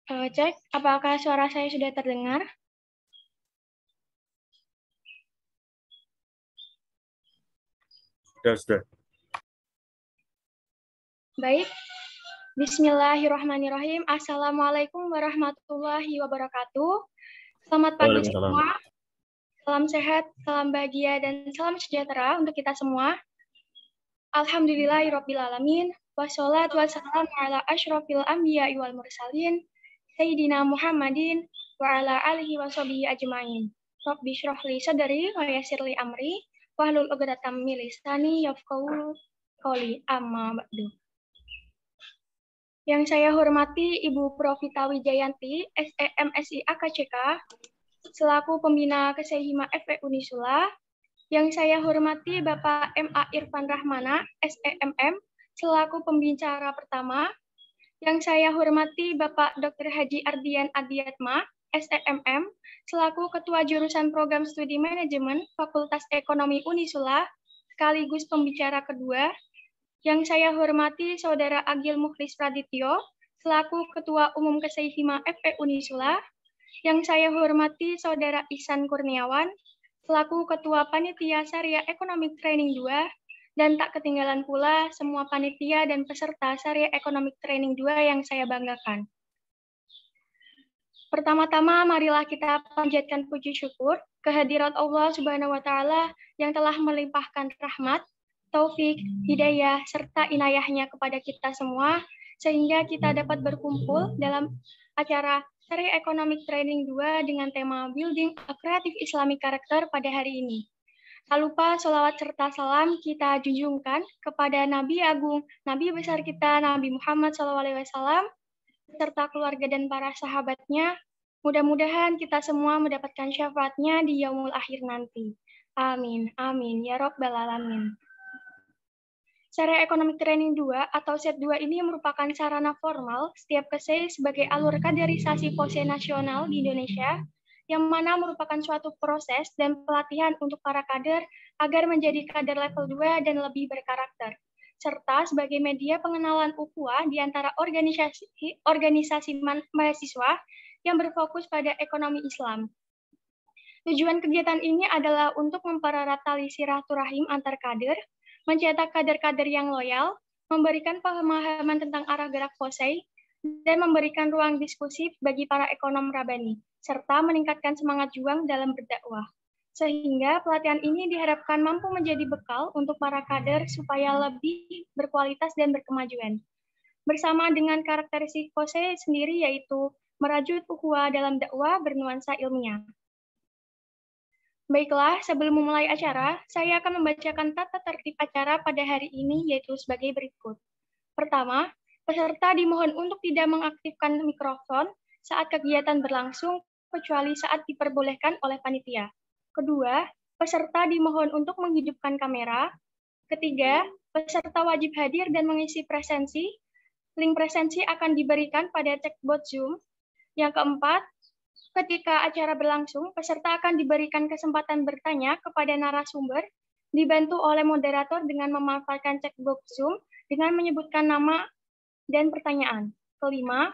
Cek, apakah suara saya sudah terdengar? Sudah. Baik, Bismillahirrahmanirrahim. Assalamualaikum warahmatullahi wabarakatuh. Selamat pagi semua. Salam sehat, salam bahagia, dan salam sejahtera untuk kita semua. Alhamdulillahirrabbilalamin. Wassalatu wassalamu ala asyrafil anbiya wal mursalin. Sayyidina Muhammadin wa ala alihi wa sahbihi ajmain. Rabbi syrah li sadri wa yassir li amri wahlul 'uqdatam min lisani yafqahu qawli, amma ba'du. Yang saya hormati Ibu Profita Wijayanti, SEM SIA KCK, selaku Pembina Kesehima FE Unisula. Yang saya hormati Bapak MA Irfan Rahmana, SEMM, selaku pembicara pertama. Yang saya hormati Bapak Dr. Haji Ardian Adiatma, SEMM, selaku Ketua Jurusan Program Studi Manajemen Fakultas Ekonomi Unisula, sekaligus pembicara kedua. Yang saya hormati Saudara Agil Mukhlis Pradityo, selaku Ketua Umum Kesehima FE Unisula. Yang saya hormati Saudara Ihsan Kurniawan, selaku Ketua Panitia Syariah Economic Training 2, dan tak ketinggalan pula semua panitia dan peserta Syariah Economic Training 2 yang saya banggakan. Pertama-tama, marilah kita panjatkan puji syukur kehadirat Allah Subhanahu wa Ta'ala yang telah melimpahkan rahmat, taufik, hidayah, serta inayahnya kepada kita semua, sehingga kita dapat berkumpul dalam acara Syariah Economic Training 2 dengan tema Building a Creative Islamic Character pada hari ini. Tak lupa sholawat serta salam kita junjungkan kepada Nabi Agung, Nabi besar kita, Nabi Muhammad SAW, serta keluarga dan para sahabatnya. Mudah-mudahan kita semua mendapatkan syafaatnya di yaumul akhir nanti. Amin, amin, ya Rabbal Alamin. Syariah Economic Training 2 atau SET 2 ini merupakan sarana formal setiap KSE sebagai alur kaderisasi POSE nasional di Indonesia, yang mana merupakan suatu proses dan pelatihan untuk para kader agar menjadi kader level 2 dan lebih berkarakter, serta sebagai media pengenalan ukhuwah di antara organisasi mahasiswa yang berfokus pada ekonomi Islam. Tujuan kegiatan ini adalah untuk mempererat tali silaturahim antar kader, mencetak kader-kader yang loyal, memberikan pemahaman tentang arah gerak POSE, dan memberikan ruang diskusi bagi para ekonom Rabbani, serta meningkatkan semangat juang dalam berdakwah. Sehingga pelatihan ini diharapkan mampu menjadi bekal untuk para kader supaya lebih berkualitas dan berkemajuan. Bersama dengan karakteristik POSE sendiri yaitu merajut ukhuwah dalam dakwah bernuansa ilmiah. Baiklah, sebelum memulai acara, saya akan membacakan tata tertib acara pada hari ini, yaitu sebagai berikut. Pertama, peserta dimohon untuk tidak mengaktifkan mikrofon saat kegiatan berlangsung, kecuali saat diperbolehkan oleh panitia. Kedua, peserta dimohon untuk menghidupkan kamera. Ketiga, peserta wajib hadir dan mengisi presensi. Link presensi akan diberikan pada chatbot Zoom. Yang keempat, ketika acara berlangsung, peserta akan diberikan kesempatan bertanya kepada narasumber, dibantu oleh moderator dengan memanfaatkan chatbox Zoom dengan menyebutkan nama dan pertanyaan. Kelima,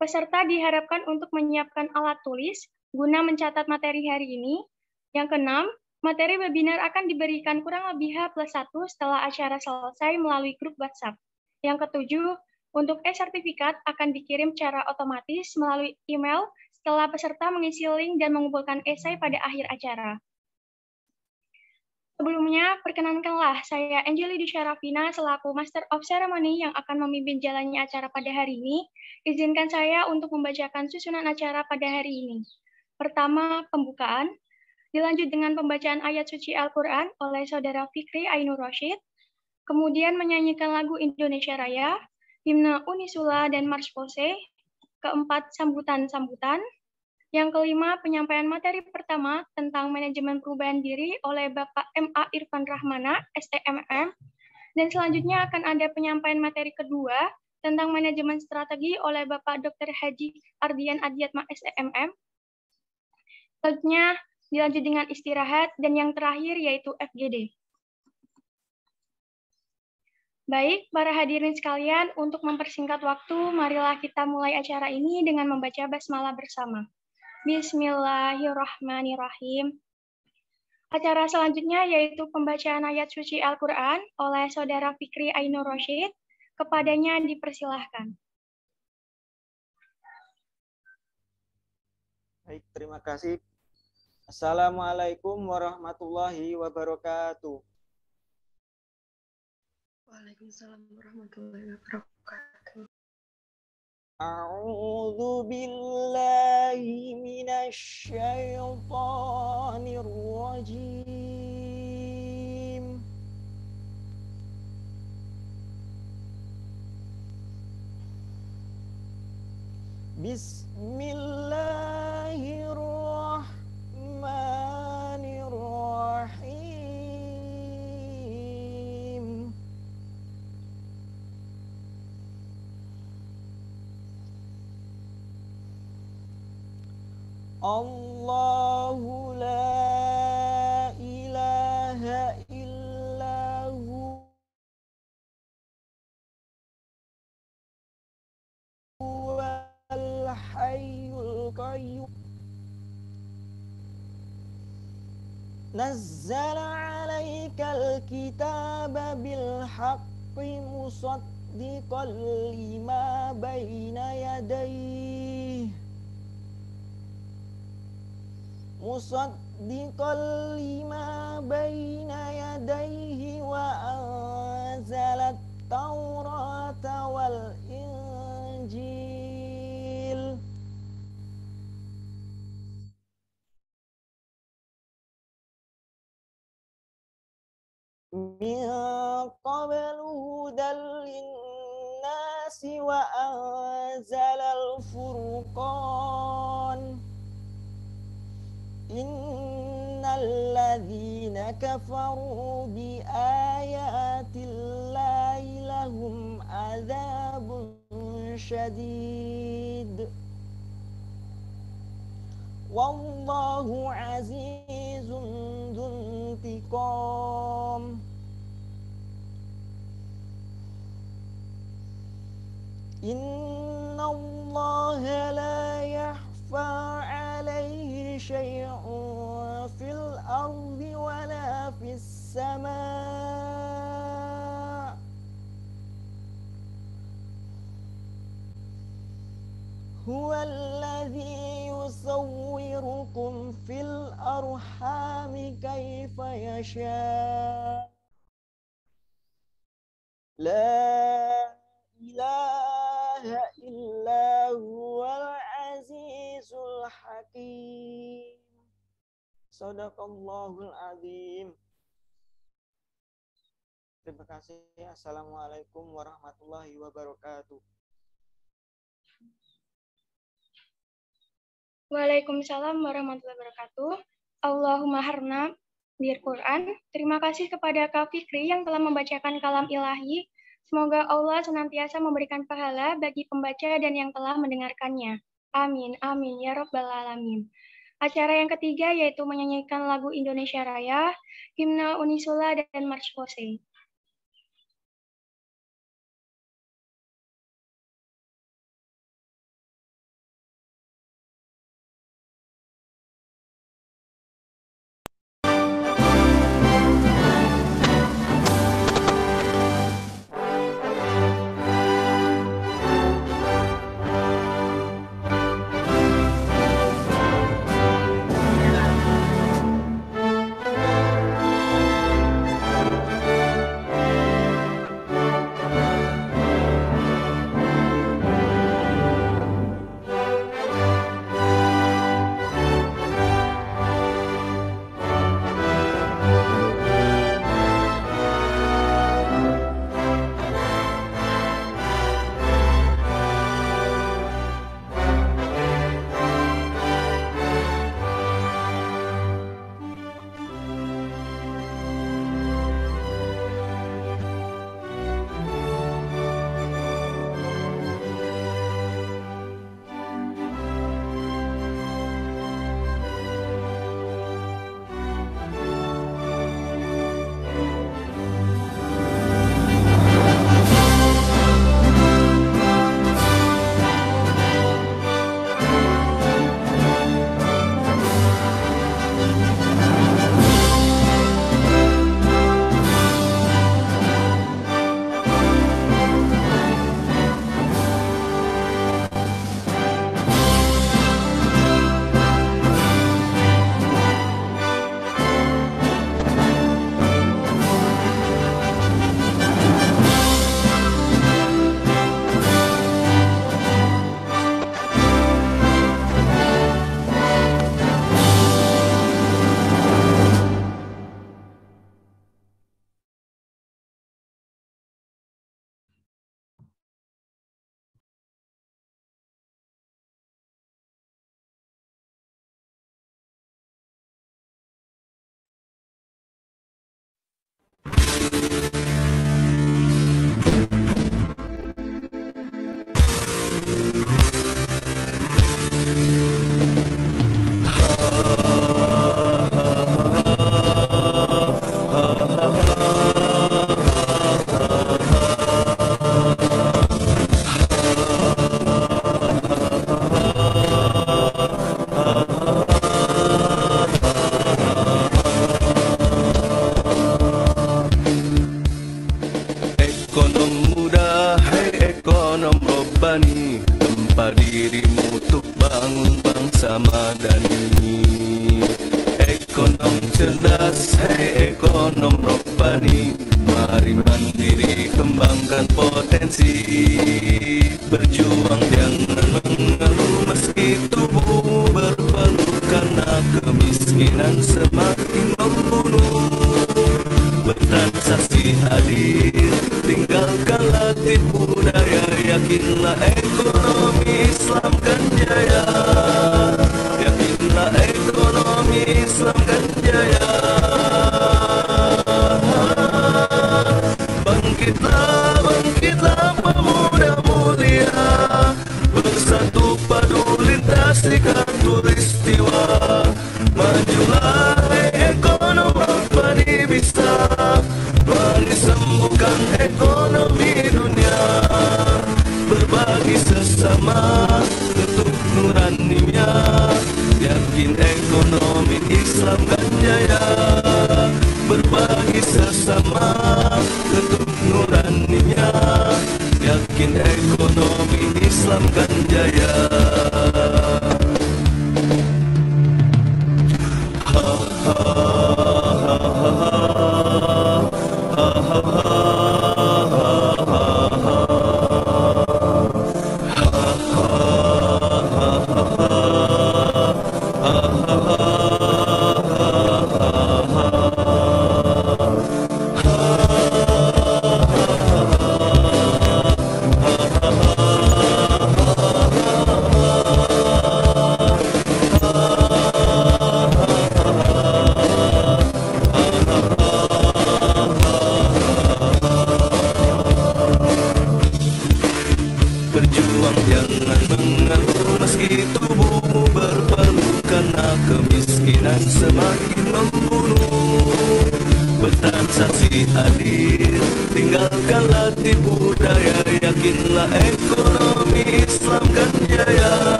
peserta diharapkan untuk menyiapkan alat tulis guna mencatat materi hari ini. Yang keenam, materi webinar akan diberikan kurang lebih H+1 setelah acara selesai melalui grup WhatsApp. Yang ketujuh, untuk e-sertifikat akan dikirim secara otomatis melalui email setelah peserta mengisi link dan mengumpulkan esai pada akhir acara. Sebelumnya, perkenankanlah saya Anjeli Dusyarafina selaku Master of Ceremony yang akan memimpin jalannya acara pada hari ini. Izinkan saya untuk membacakan susunan acara pada hari ini. Pertama, pembukaan. Dilanjut dengan pembacaan ayat suci Al-Quran oleh Saudara Fikri Ainur Roshid. Kemudian menyanyikan lagu Indonesia Raya, himne Unisula dan March POSE. Keempat, sambutan-sambutan. Yang kelima, penyampaian materi pertama tentang manajemen perubahan diri oleh Bapak MA Irfan Rahmana, SEMM. Dan selanjutnya akan ada penyampaian materi kedua tentang manajemen strategi oleh Bapak Dr. Haji Ardian Adiatma, SEMM. Selanjutnya dilanjut dengan istirahat, dan yang terakhir yaitu FGD. Baik, para hadirin sekalian, untuk mempersingkat waktu, marilah kita mulai acara ini dengan membaca basmalah bersama. Bismillahirrahmanirrahim. Acara selanjutnya yaitu pembacaan ayat suci Al-Quran oleh Saudara Fikri Ainur Roshid. Kepadanya dipersilahkan. Baik, terima kasih. Assalamualaikum warahmatullahi wabarakatuh. Waalaikumsalam warahmatullahi wabarakatuh. A'udzu billahi minasy syaithanir rajim. Bismillahirrahmanirrahim. Allahu la ilaha illa huwal hayyul qayyum. Nazzala 'alaikal kitaba bil haqqi musaddiqan lima baina yadayhi wa anzalat taurata wal injil. Min qablu hudal linnasi wa anzalal furqan. Innal ladzina kafaru bi ayatillahi lahum adzabun syadid. Wallahu azizun dzuntiqam. Innallaha la yakhfa 'alaihi syai'un fil ardi wala fis sama'. Huwallazi yusawwirukum fil arhami kaifa yasha'. La ilaha illa huwal azizul hakim. Shadaqallahul azim. Terima kasih. Assalamualaikum warahmatullahi wabarakatuh. Waalaikumsalam warahmatullahi wabarakatuh. Allahumma harna bir Quran. Terima kasih kepada Kak Fikri yang telah membacakan kalam ilahi. Semoga Allah senantiasa memberikan pahala bagi pembaca dan yang telah mendengarkannya. Amin, amin, ya Rabbal Alamin. Acara yang ketiga yaitu menyanyikan lagu Indonesia Raya, Himne Unisula, dan March Pose.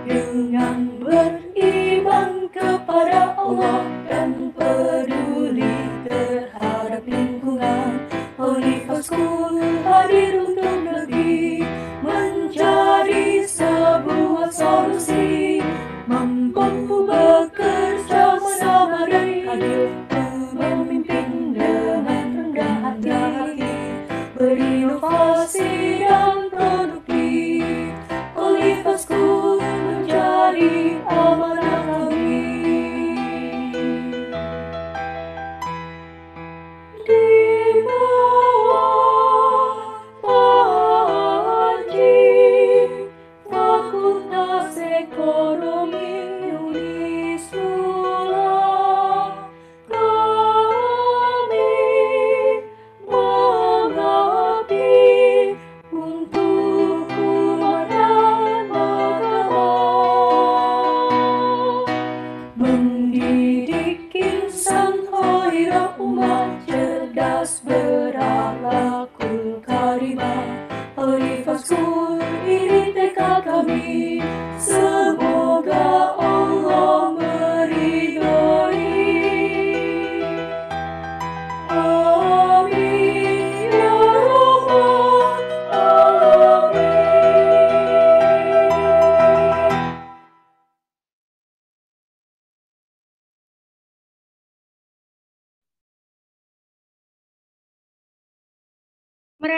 Dengan beriman kepada Allah dan peduli terhadap lingkungan, Khalifah School hadir untuk negeri, mencari sebuah solusi mampu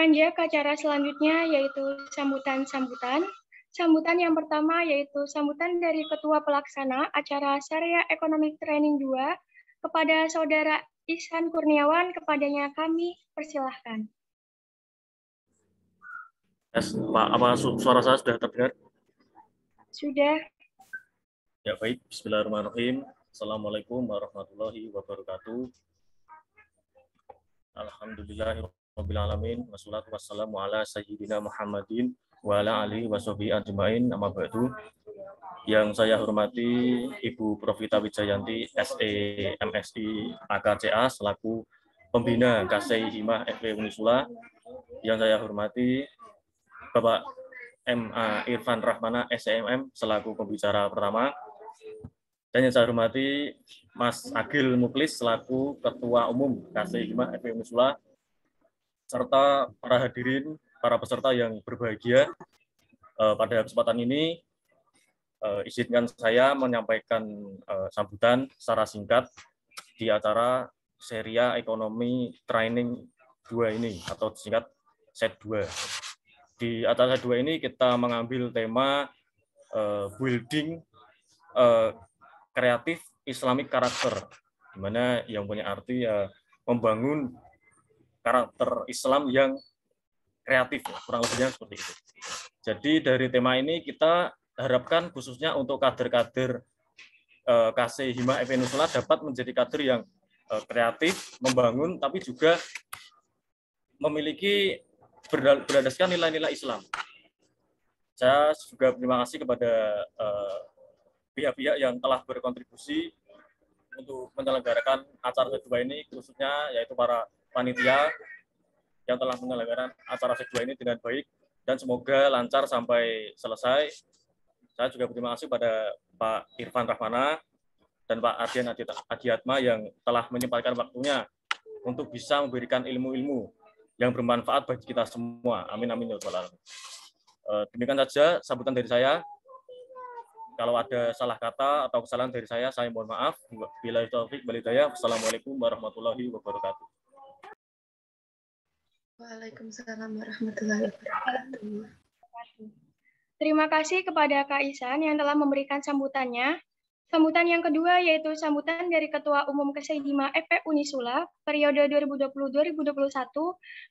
beranjak ke acara selanjutnya, yaitu sambutan-sambutan. Sambutan yang pertama yaitu sambutan dari Ketua Pelaksana acara Syariah Economic Training 2 kepada Saudara Ihsan Kurniawan, kepadanya kami persilahkan. Pak, apa suara saya sudah terdengar? Sudah. Ya baik, bismillahirrahmanirrahim. Assalamualaikum warahmatullahi wabarakatuh. Alhamdulillahirabbil alamin, wassalatu wassalamu ala sayyidina Muhammadin wa ala alihi washabihi ajmain, amma ba'du. Yang saya hormati Ibu Profita Wijayanti, SE MSI AKCA selaku pembina KSI Himah FW Unisula. Yang saya hormati Bapak MA Irfan Rahmana SEMM selaku pembicara pertama. Dan yang saya hormati Mas Agil Muklis selaku Ketua Umum KSI Himah FW Unisula, serta para hadirin, para peserta yang berbahagia. Pada kesempatan ini, izinkan saya menyampaikan sambutan secara singkat di acara Syariah Economy Training 2 ini, atau singkat SET 2. Di acara SET 2 ini kita mengambil tema building kreatif Islamic karakter, di mana yang punya arti membangun karakter Islam yang kreatif, kurang lebihnya seperti itu. Jadi dari tema ini kita harapkan khususnya untuk kader-kader KSI Himah FW Unisula dapat menjadi kader yang kreatif, membangun, tapi juga memiliki berdasarkan nilai-nilai Islam. Saya juga terima kasih kepada pihak-pihak yang telah berkontribusi untuk menyelenggarakan acara kedua ini, khususnya yaitu para panitia yang telah menyelenggarakan acara kedua ini dengan baik, dan semoga lancar sampai selesai. Saya juga berterima kasih pada Pak Irfan Rahmana dan Pak Ardian Adiatma yang telah menyempatkan waktunya untuk bisa memberikan ilmu-ilmu yang bermanfaat bagi kita semua. Amin amin ya rabbal alamin. Demikian saja sambutan dari saya. Kalau ada salah kata atau kesalahan dari saya mohon maaf. Billahi taufik wal hidayah. Wassalamualaikum warahmatullahi wabarakatuh. Waalaikumsalam warahmatullahi wabarakatuh. Terima kasih kepada Kak Ihsan yang telah memberikan sambutannya. Sambutan yang kedua yaitu sambutan dari Ketua Umum KSI Himah FW Unisula periode 2020-2021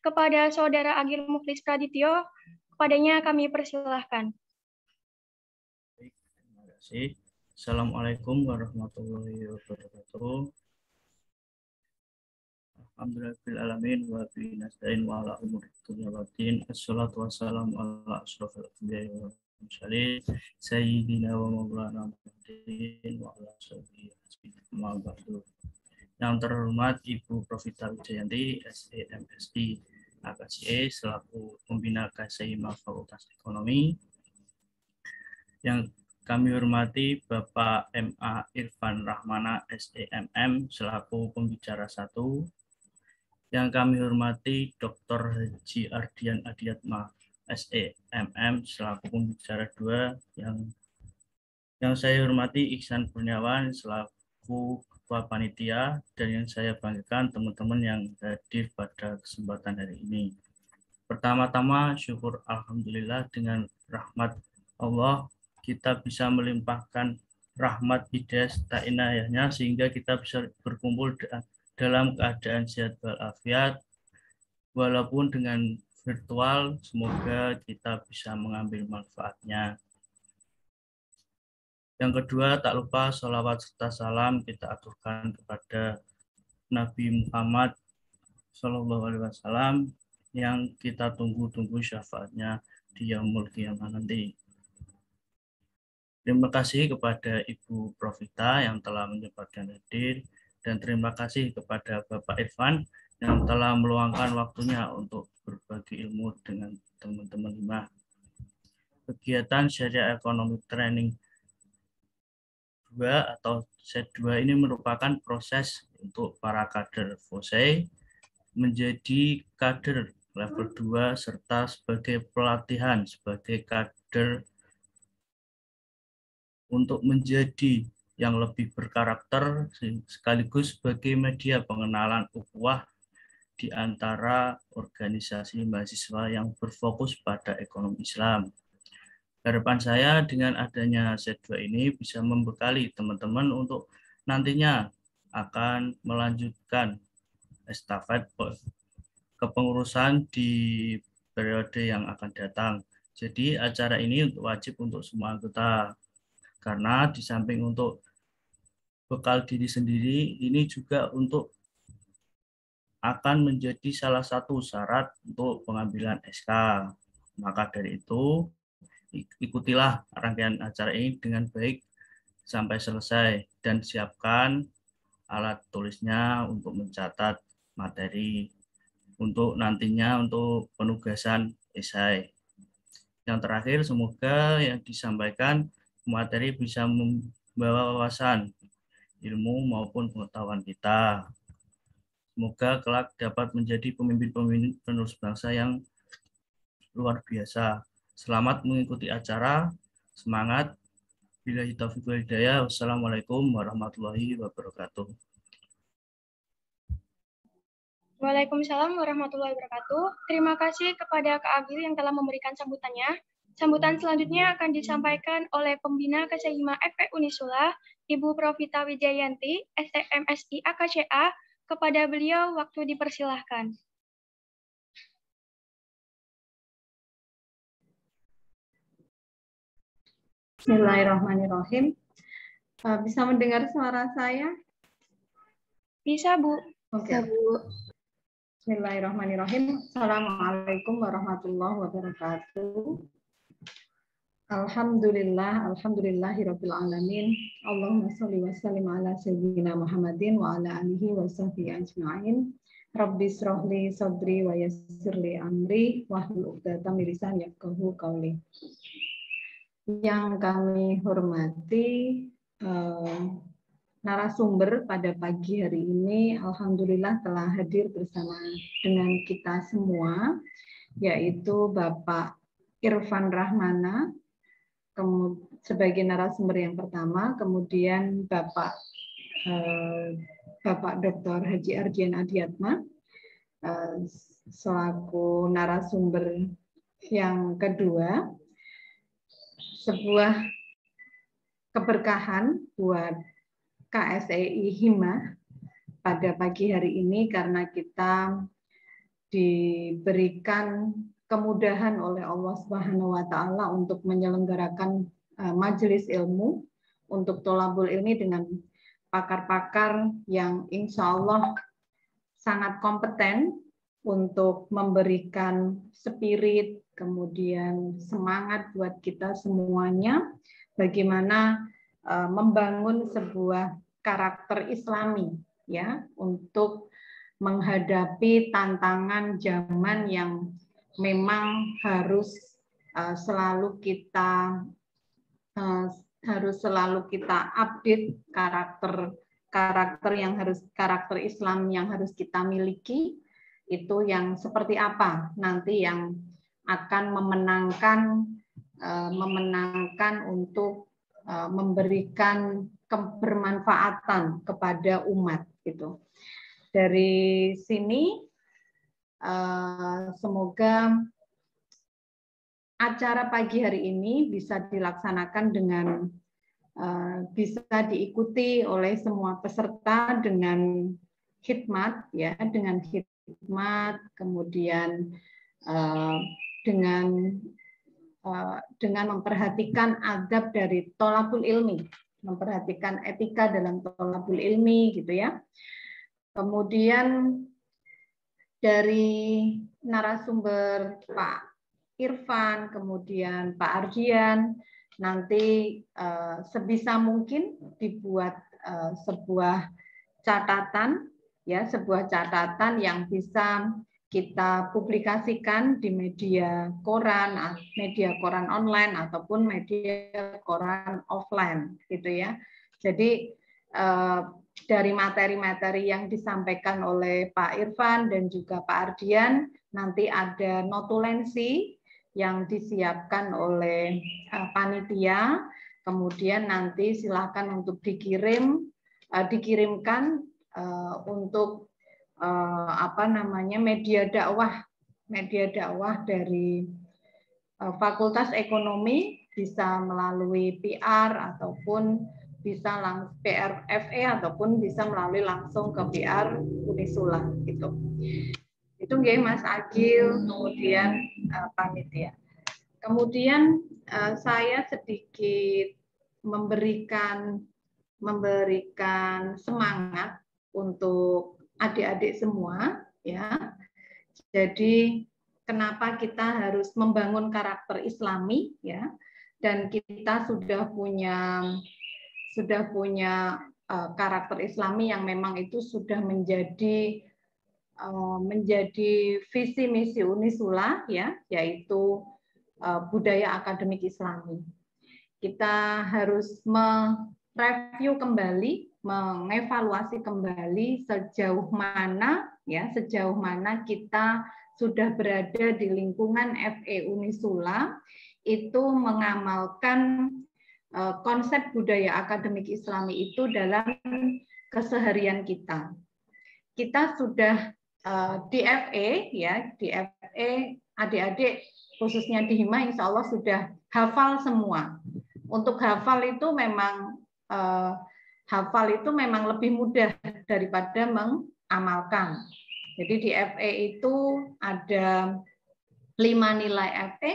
kepada Saudara Agil Muklis Pradityo. Kepadanya kami persilahkan. Terima kasih. Assalamualaikum warahmatullahi wabarakatuh. Alhamdulillahirabbil alamin wa bihi nasta'in wa ala umuri dunya waddin. Assalatu wassalamu ala asyrofil anbiya'i wal mursalin sayyidina wa maulana Muhammadin wa ala sahbihi ajmain. Yang terhormat Ibu Profita Wijayanti, SEMSI AKCA selaku pembina KSI Fakultas Ekonomi. Yang kami hormati Bapak MA Irfan Rahmana SEMM selaku pembicara 1. Yang kami hormati Dr. Haji Ardian Adiatma SEMM selaku pembicara 2. Yang saya hormati Ihsan Kurniawan selaku Ketua Panitia, dan yang saya banggakan teman-teman yang hadir pada kesempatan hari ini. Pertama-tama syukur alhamdulillah dengan rahmat Allah kita bisa melimpahkan rahmat hidayah serta inayahnya sehingga kita bisa berkumpul dalam keadaan sehat walafiat, walaupun dengan virtual. Semoga kita bisa mengambil manfaatnya. Yang kedua, tak lupa sholawat serta salam kita aturkan kepada Nabi Muhammad SAW yang kita tunggu-tunggu syafaatnya di yaumul qiyamah nanti. Terima kasih kepada Ibu Profita yang telah menyempatkan hadir, dan terima kasih kepada Bapak Irfan yang telah meluangkan waktunya untuk berbagi ilmu dengan teman-teman Himah. Kegiatan Syariah Economic Training 2 atau SET 2 ini merupakan proses untuk para kader FOSEI menjadi kader level 2 serta sebagai pelatihan sebagai kader untuk menjadi yang lebih berkarakter sekaligus sebagai media pengenalan ukhuwah di antara organisasi mahasiswa yang berfokus pada ekonomi Islam. Harapan saya dengan adanya Z2 ini bisa membekali teman-teman untuk nantinya akan melanjutkan estafet kepengurusan di periode yang akan datang. Jadi acara ini wajib untuk semua anggota, karena di samping untuk bekal diri sendiri, ini juga untuk akan menjadi salah satu syarat untuk pengambilan SK. Maka dari itu, ikutilah rangkaian acara ini dengan baik sampai selesai dan siapkan alat tulisnya untuk mencatat materi untuk nantinya untuk penugasan esai. Yang terakhir, semoga yang disampaikan materi bisa membawa wawasan ilmu maupun pengetahuan kita. Semoga kelak dapat menjadi pemimpin-pemimpin penerus bangsa yang luar biasa. Selamat mengikuti acara. Semangat. Billahi taufiq wal hidayah. Wassalamualaikum warahmatullahi wabarakatuh. Waalaikumsalam warahmatullahi wabarakatuh. Terima kasih kepada Kak Agil yang telah memberikan sambutannya. Sambutan selanjutnya akan disampaikan oleh Pembina Kesehima FE Unisula, Ibu Profita Wijayanti, SEMSI AKCA. Kepada beliau waktu dipersilahkan. Bismillahirrahmanirrahim. Bisa mendengar suara saya? Bisa, Bu. Oke, Bu. Bismillahirrahmanirrahim. Assalamualaikum warahmatullahi wabarakatuh. Alhamdulillahirabbil alamin. Allahumma shalli wa sallim ala sayyidina Muhammadin wa ala alihi wa sahbihi ajma'in. Rabbi shrahli sadri wa yassirli amri wahlul 'uqdatam min lisani yafqahu qawli. Yang kami hormati narasumber pada pagi hari ini, alhamdulillah telah hadir bersama dengan kita semua, yaitu Bapak Irfan Rahmana sebagai narasumber yang pertama, kemudian Bapak Dr. Haji Ardian Adiatma selaku narasumber yang kedua. Sebuah keberkahan buat KSEI Hima pada pagi hari ini karena kita diberikan kemudahan oleh Allah Subhanahu wa taala untuk menyelenggarakan majelis ilmu untuk tholabul ilmi dengan pakar-pakar yang insya Allah sangat kompeten untuk memberikan spirit, kemudian semangat buat kita semuanya bagaimana membangun sebuah karakter Islami ya untuk menghadapi tantangan zaman yang memang harus selalu kita update karakter Islam yang harus kita miliki, itu yang seperti apa nanti yang akan memenangkan untuk memberikan kebermanfaatan kepada umat gitu. Dari sini semoga acara pagi hari ini bisa dilaksanakan dengan bisa diikuti oleh semua peserta dengan khidmat ya, dengan khidmat, kemudian dengan memperhatikan adab dari tholabul ilmi, memperhatikan etika dalam tholabul ilmi gitu ya. Kemudian dari narasumber Pak Irfan, kemudian Pak Ardian, nanti sebisa mungkin dibuat sebuah catatan ya, sebuah catatan yang bisa kita publikasikan di media koran online ataupun media koran offline gitu ya. Jadi dari materi-materi yang disampaikan oleh Pak Irfan dan juga Pak Ardian, nanti ada notulensi yang disiapkan oleh panitia, kemudian nanti silakan untuk dikirimkan untuk media dakwah dari Fakultas Ekonomi, bisa melalui PR ataupun bisa langsung PRFE ataupun bisa melalui langsung ke PR Unisula gitu. Itu nggih Mas Agil, kemudian panitia. Kemudian saya sedikit memberikan semangat untuk adik-adik semua ya. Jadi kenapa kita harus membangun karakter Islami ya, dan kita sudah punya karakter Islami yang memang itu sudah menjadi visi misi Unisula ya, yaitu budaya akademik Islami. Kita harus mereview kembali, mengevaluasi kembali sejauh mana kita sudah berada di lingkungan FE Unisula itu mengamalkan konsep budaya akademik Islami itu dalam keseharian kita. Kita sudah di FE ya, di FE adik-adik khususnya di Hima insya Allah sudah hafal semua. Untuk hafal itu memang lebih mudah daripada mengamalkan. Jadi di FE itu ada 5 nilai FE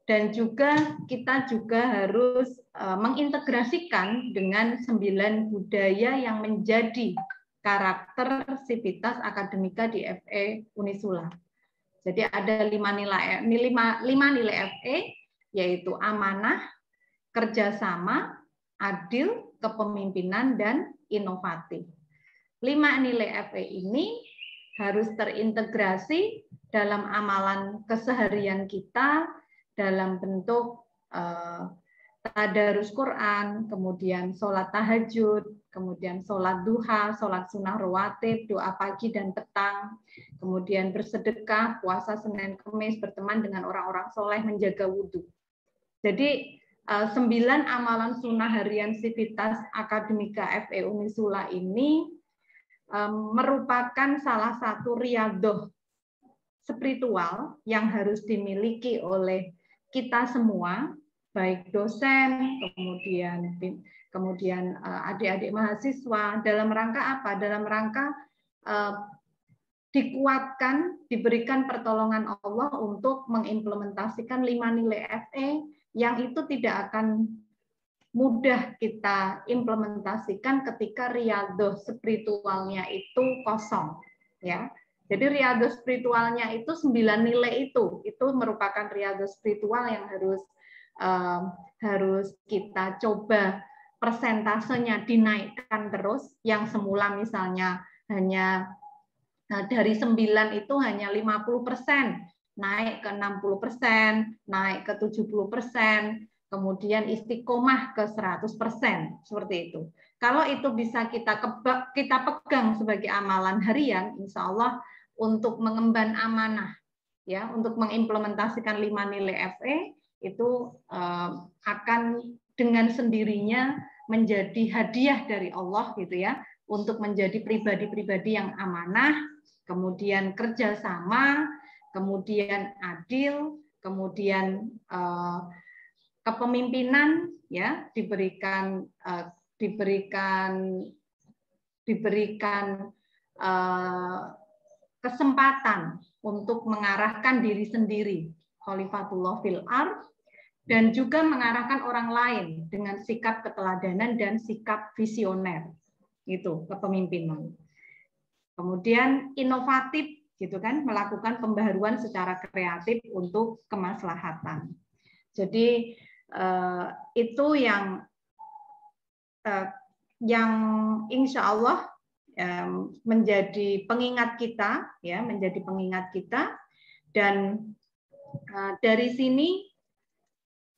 dan juga kita harus mengintegrasikan dengan 9 budaya yang menjadi karakter sivitas akademika di FE Unisula. Jadi ada 5 nilai FE, yaitu amanah, kerjasama, adil, kepemimpinan, dan inovatif. 5 nilai FE ini harus terintegrasi dalam amalan keseharian kita dalam bentuk tadarus Quran, kemudian sholat tahajud, kemudian sholat duha, sholat sunnah rawatib, doa pagi dan petang, kemudian bersedekah, puasa Senin Kamis, berteman dengan orang-orang soleh, menjaga wudhu. Jadi 9 amalan sunnah harian sivitas akademika FE Unisula ini merupakan salah satu riyadhah spiritual yang harus dimiliki oleh kita semua, baik dosen, kemudian adik-adik mahasiswa, dalam rangka apa? Dalam rangka dikuatkan, diberikan pertolongan Allah untuk mengimplementasikan 5 nilai FE yang itu tidak akan mudah kita implementasikan ketika riyadhah spiritualnya itu kosong ya. Jadi riyadhah spiritualnya itu 9 nilai itu merupakan riyadhah spiritual yang harus kita coba persentasenya dinaikkan terus, yang semula misalnya hanya dari 9 itu hanya 50%, naik ke 60%, naik ke 70%, kemudian istiqomah ke 100%, seperti itu. Kalau itu bisa kita pegang sebagai amalan harian, insya Allah untuk mengemban amanah, ya, untuk mengimplementasikan 5 nilai FE itu akan dengan sendirinya menjadi hadiah dari Allah, gitu ya, untuk menjadi pribadi-pribadi yang amanah, kemudian kerjasama, kemudian adil, kemudian kepemimpinan ya diberikan kesempatan untuk mengarahkan diri sendiri, khalifatullah fil ardh, dan juga mengarahkan orang lain dengan sikap keteladanan dan sikap visioner, itu kepemimpinan. Kemudian inovatif, gitu kan, melakukan pembaharuan secara kreatif untuk kemaslahatan. Jadi itu yang insya Allah menjadi pengingat kita, ya, menjadi pengingat kita. Dan dari sini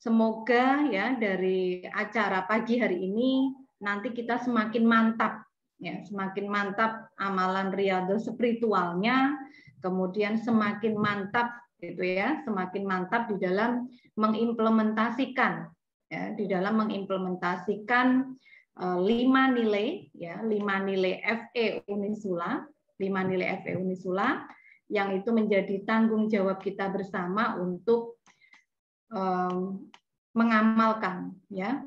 semoga ya dari acara pagi hari ini nanti kita semakin mantap, ya, semakin mantap amalan riyadhah spiritualnya, kemudian semakin mantap, gitu ya, semakin mantap di dalam mengimplementasikan, ya, di dalam mengimplementasikan 5 nilai, ya, 5 nilai FE Unisula 5 nilai FE Unisula, yang itu menjadi tanggung jawab kita bersama untuk mengamalkan, ya,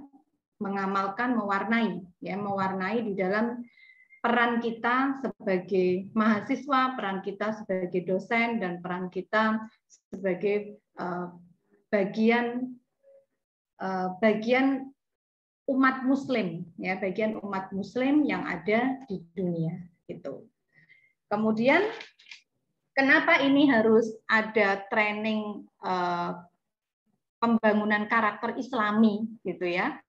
mengamalkan, mewarnai di dalam peran kita sebagai mahasiswa, peran kita sebagai dosen, dan peran kita sebagai bagian umat Muslim, ya, bagian umat Muslim yang ada di dunia. Gitu. Kemudian, kenapa ini harus ada training pembangunan karakter Islami, gitu ya,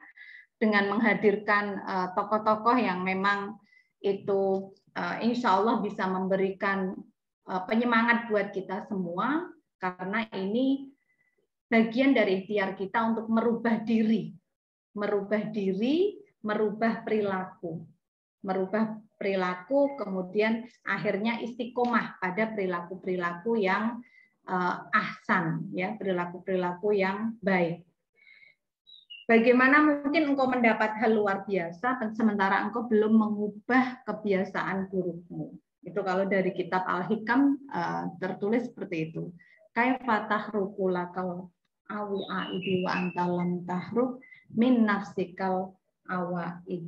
dengan menghadirkan tokoh-tokoh yang memang itu insya Allah bisa memberikan penyemangat buat kita semua, karena ini bagian dari ikhtiar kita untuk merubah diri, merubah perilaku, kemudian akhirnya istiqomah pada perilaku-perilaku yang ahsan, ya, perilaku-perilaku yang baik. Bagaimana mungkin engkau mendapat hal luar biasa sementara engkau belum mengubah kebiasaan burukmu? Itu kalau dari kitab Al-Hikam tertulis seperti itu. Kaifa tahruku lakal awi aidi wa anta lam tahruk min nafsikal awaid.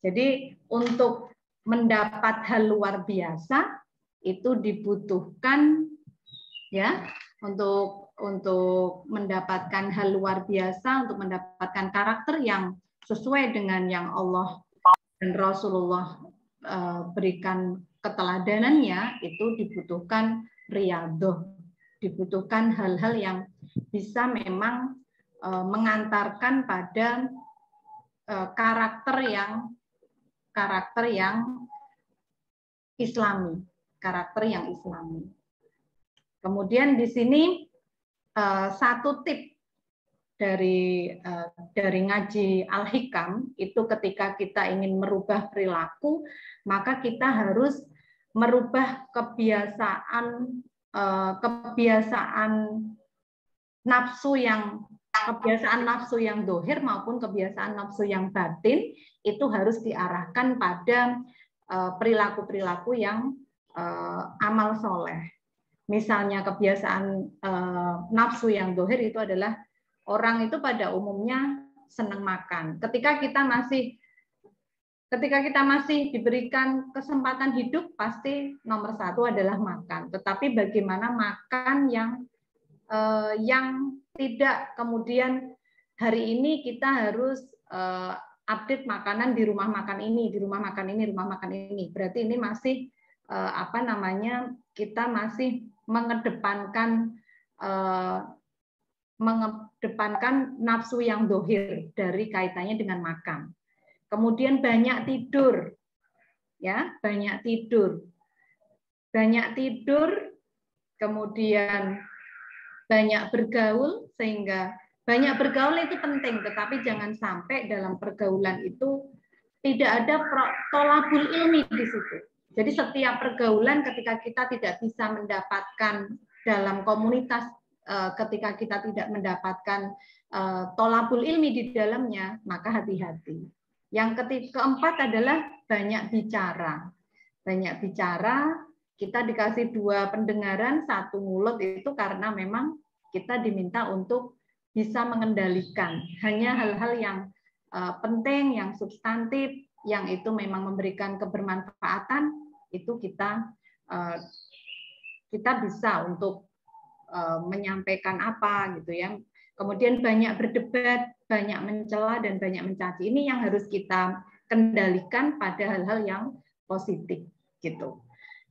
Jadi untuk mendapat hal luar biasa itu dibutuhkan, ya, untuk mendapatkan hal luar biasa, untuk mendapatkan karakter yang sesuai dengan yang Allah dan Rasulullah berikan keteladanannya, itu dibutuhkan riyadhah, dibutuhkan hal-hal yang bisa memang mengantarkan pada karakter yang Islami, karakter yang Islami. Kemudian di sini satu tip dari ngaji Al-Hikam itu ketika kita ingin merubah perilaku, maka kita harus merubah kebiasaan nafsu yang dohir maupun kebiasaan nafsu yang batin, itu harus diarahkan pada perilaku-perilaku yang amal soleh. Misalnya kebiasaan nafsu yang dohir itu adalah orang itu pada umumnya senang makan. Ketika kita masih diberikan kesempatan hidup, pasti nomor satu adalah makan. Tetapi bagaimana makan yang tidak kemudian hari ini kita harus update makanan di rumah makan ini, di rumah makan ini, rumah makan ini. Berarti ini masih kita masih mengedepankan nafsu yang dohir dari kaitannya dengan makan. Kemudian banyak tidur, ya, banyak tidur, kemudian banyak bergaul, sehingga banyak bergaul itu penting, tetapi jangan sampai dalam pergaulan itu tidak ada tolabul ilmi di situ. Jadi setiap pergaulan ketika kita tidak bisa mendapatkan dalam komunitas, ketika kita tidak mendapatkan tolabul ilmi di dalamnya, maka hati-hati. Yang keempat adalah banyak bicara. Banyak bicara, kita dikasih 2 pendengaran, 1 mulut, itu karena memang kita diminta untuk bisa mengendalikan hanya hal-hal yang penting, yang substantif, yang itu memang memberikan kebermanfaatan, itu kita bisa untuk menyampaikan apa gitu ya. Kemudian banyak berdebat, banyak mencela dan banyak mencaci. Ini yang harus kita kendalikan pada hal-hal yang positif gitu.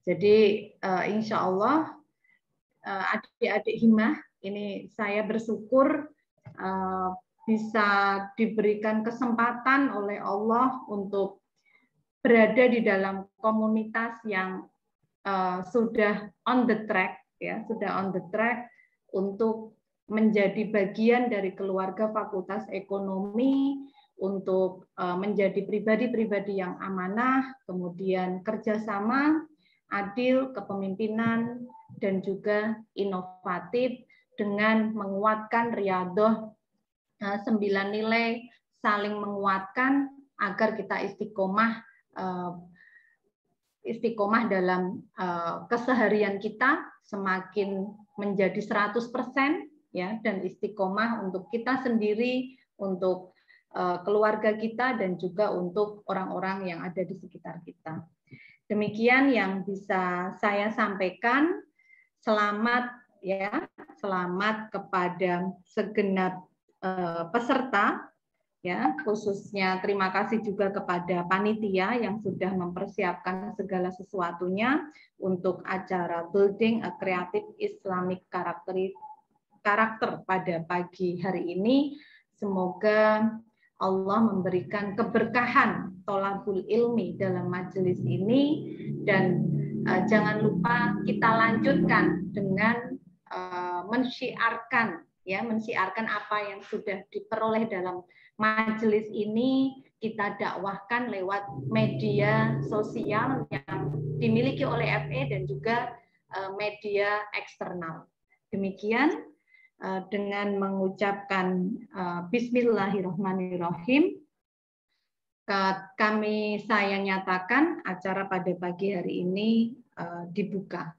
Jadi insya Allah adik-adik himah ini saya bersyukur bisa diberikan kesempatan oleh Allah untuk berada di dalam komunitas yang sudah on the track, ya, sudah on the track untuk menjadi bagian dari keluarga Fakultas Ekonomi, untuk menjadi pribadi-pribadi yang amanah, kemudian kerjasama, adil, kepemimpinan, dan juga inovatif dengan menguatkan riyadhah 9 nilai, saling menguatkan agar kita istiqomah istiqomah dalam keseharian kita semakin menjadi 100% ya, dan istiqomah untuk kita sendiri, untuk keluarga kita, dan juga untuk orang-orang yang ada di sekitar kita. Demikian yang bisa saya sampaikan. Selamat ya, selamat kepada segenap peserta ya, khususnya terima kasih juga kepada panitia yang sudah mempersiapkan segala sesuatunya untuk acara Building a Creative Islamic Character pada pagi hari ini. Semoga Allah memberikan keberkahan tholabul ilmi dalam majelis ini, dan jangan lupa kita lanjutkan dengan mensyiarkan apa yang sudah diperoleh dalam majelis ini, kita dakwahkan lewat media sosial yang dimiliki oleh FE dan juga media eksternal. Demikian, dengan mengucapkan Bismillahirrahmanirrahim, saya nyatakan acara pada pagi hari ini dibuka.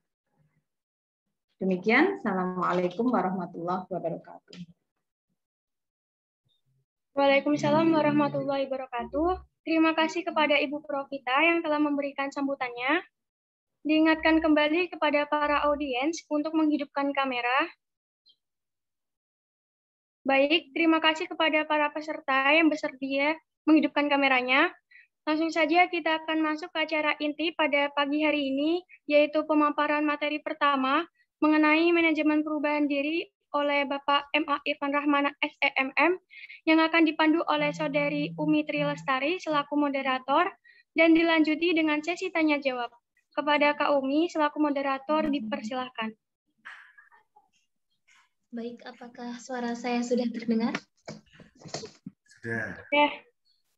Demikian, Assalamualaikum warahmatullahi wabarakatuh. Waalaikumsalam warahmatullahi wabarakatuh. Terima kasih kepada Ibu Profita yang telah memberikan sambutannya. Diingatkan kembali kepada para audiens untuk menghidupkan kamera. Baik, terima kasih kepada para peserta yang bersedia menghidupkan kameranya. Langsung saja kita akan masuk ke acara inti pada pagi hari ini, yaitu pemaparan materi pertama mengenai manajemen perubahan diri oleh Bapak M.A. Irfan Rahmana SEMM, yang akan dipandu oleh Saudari Umi Tri Lestari selaku moderator, dan dilanjuti dengan sesi tanya-jawab. Kepada Kak Umi selaku moderator dipersilahkan. Baik, apakah suara saya sudah terdengar? Sudah. Ya.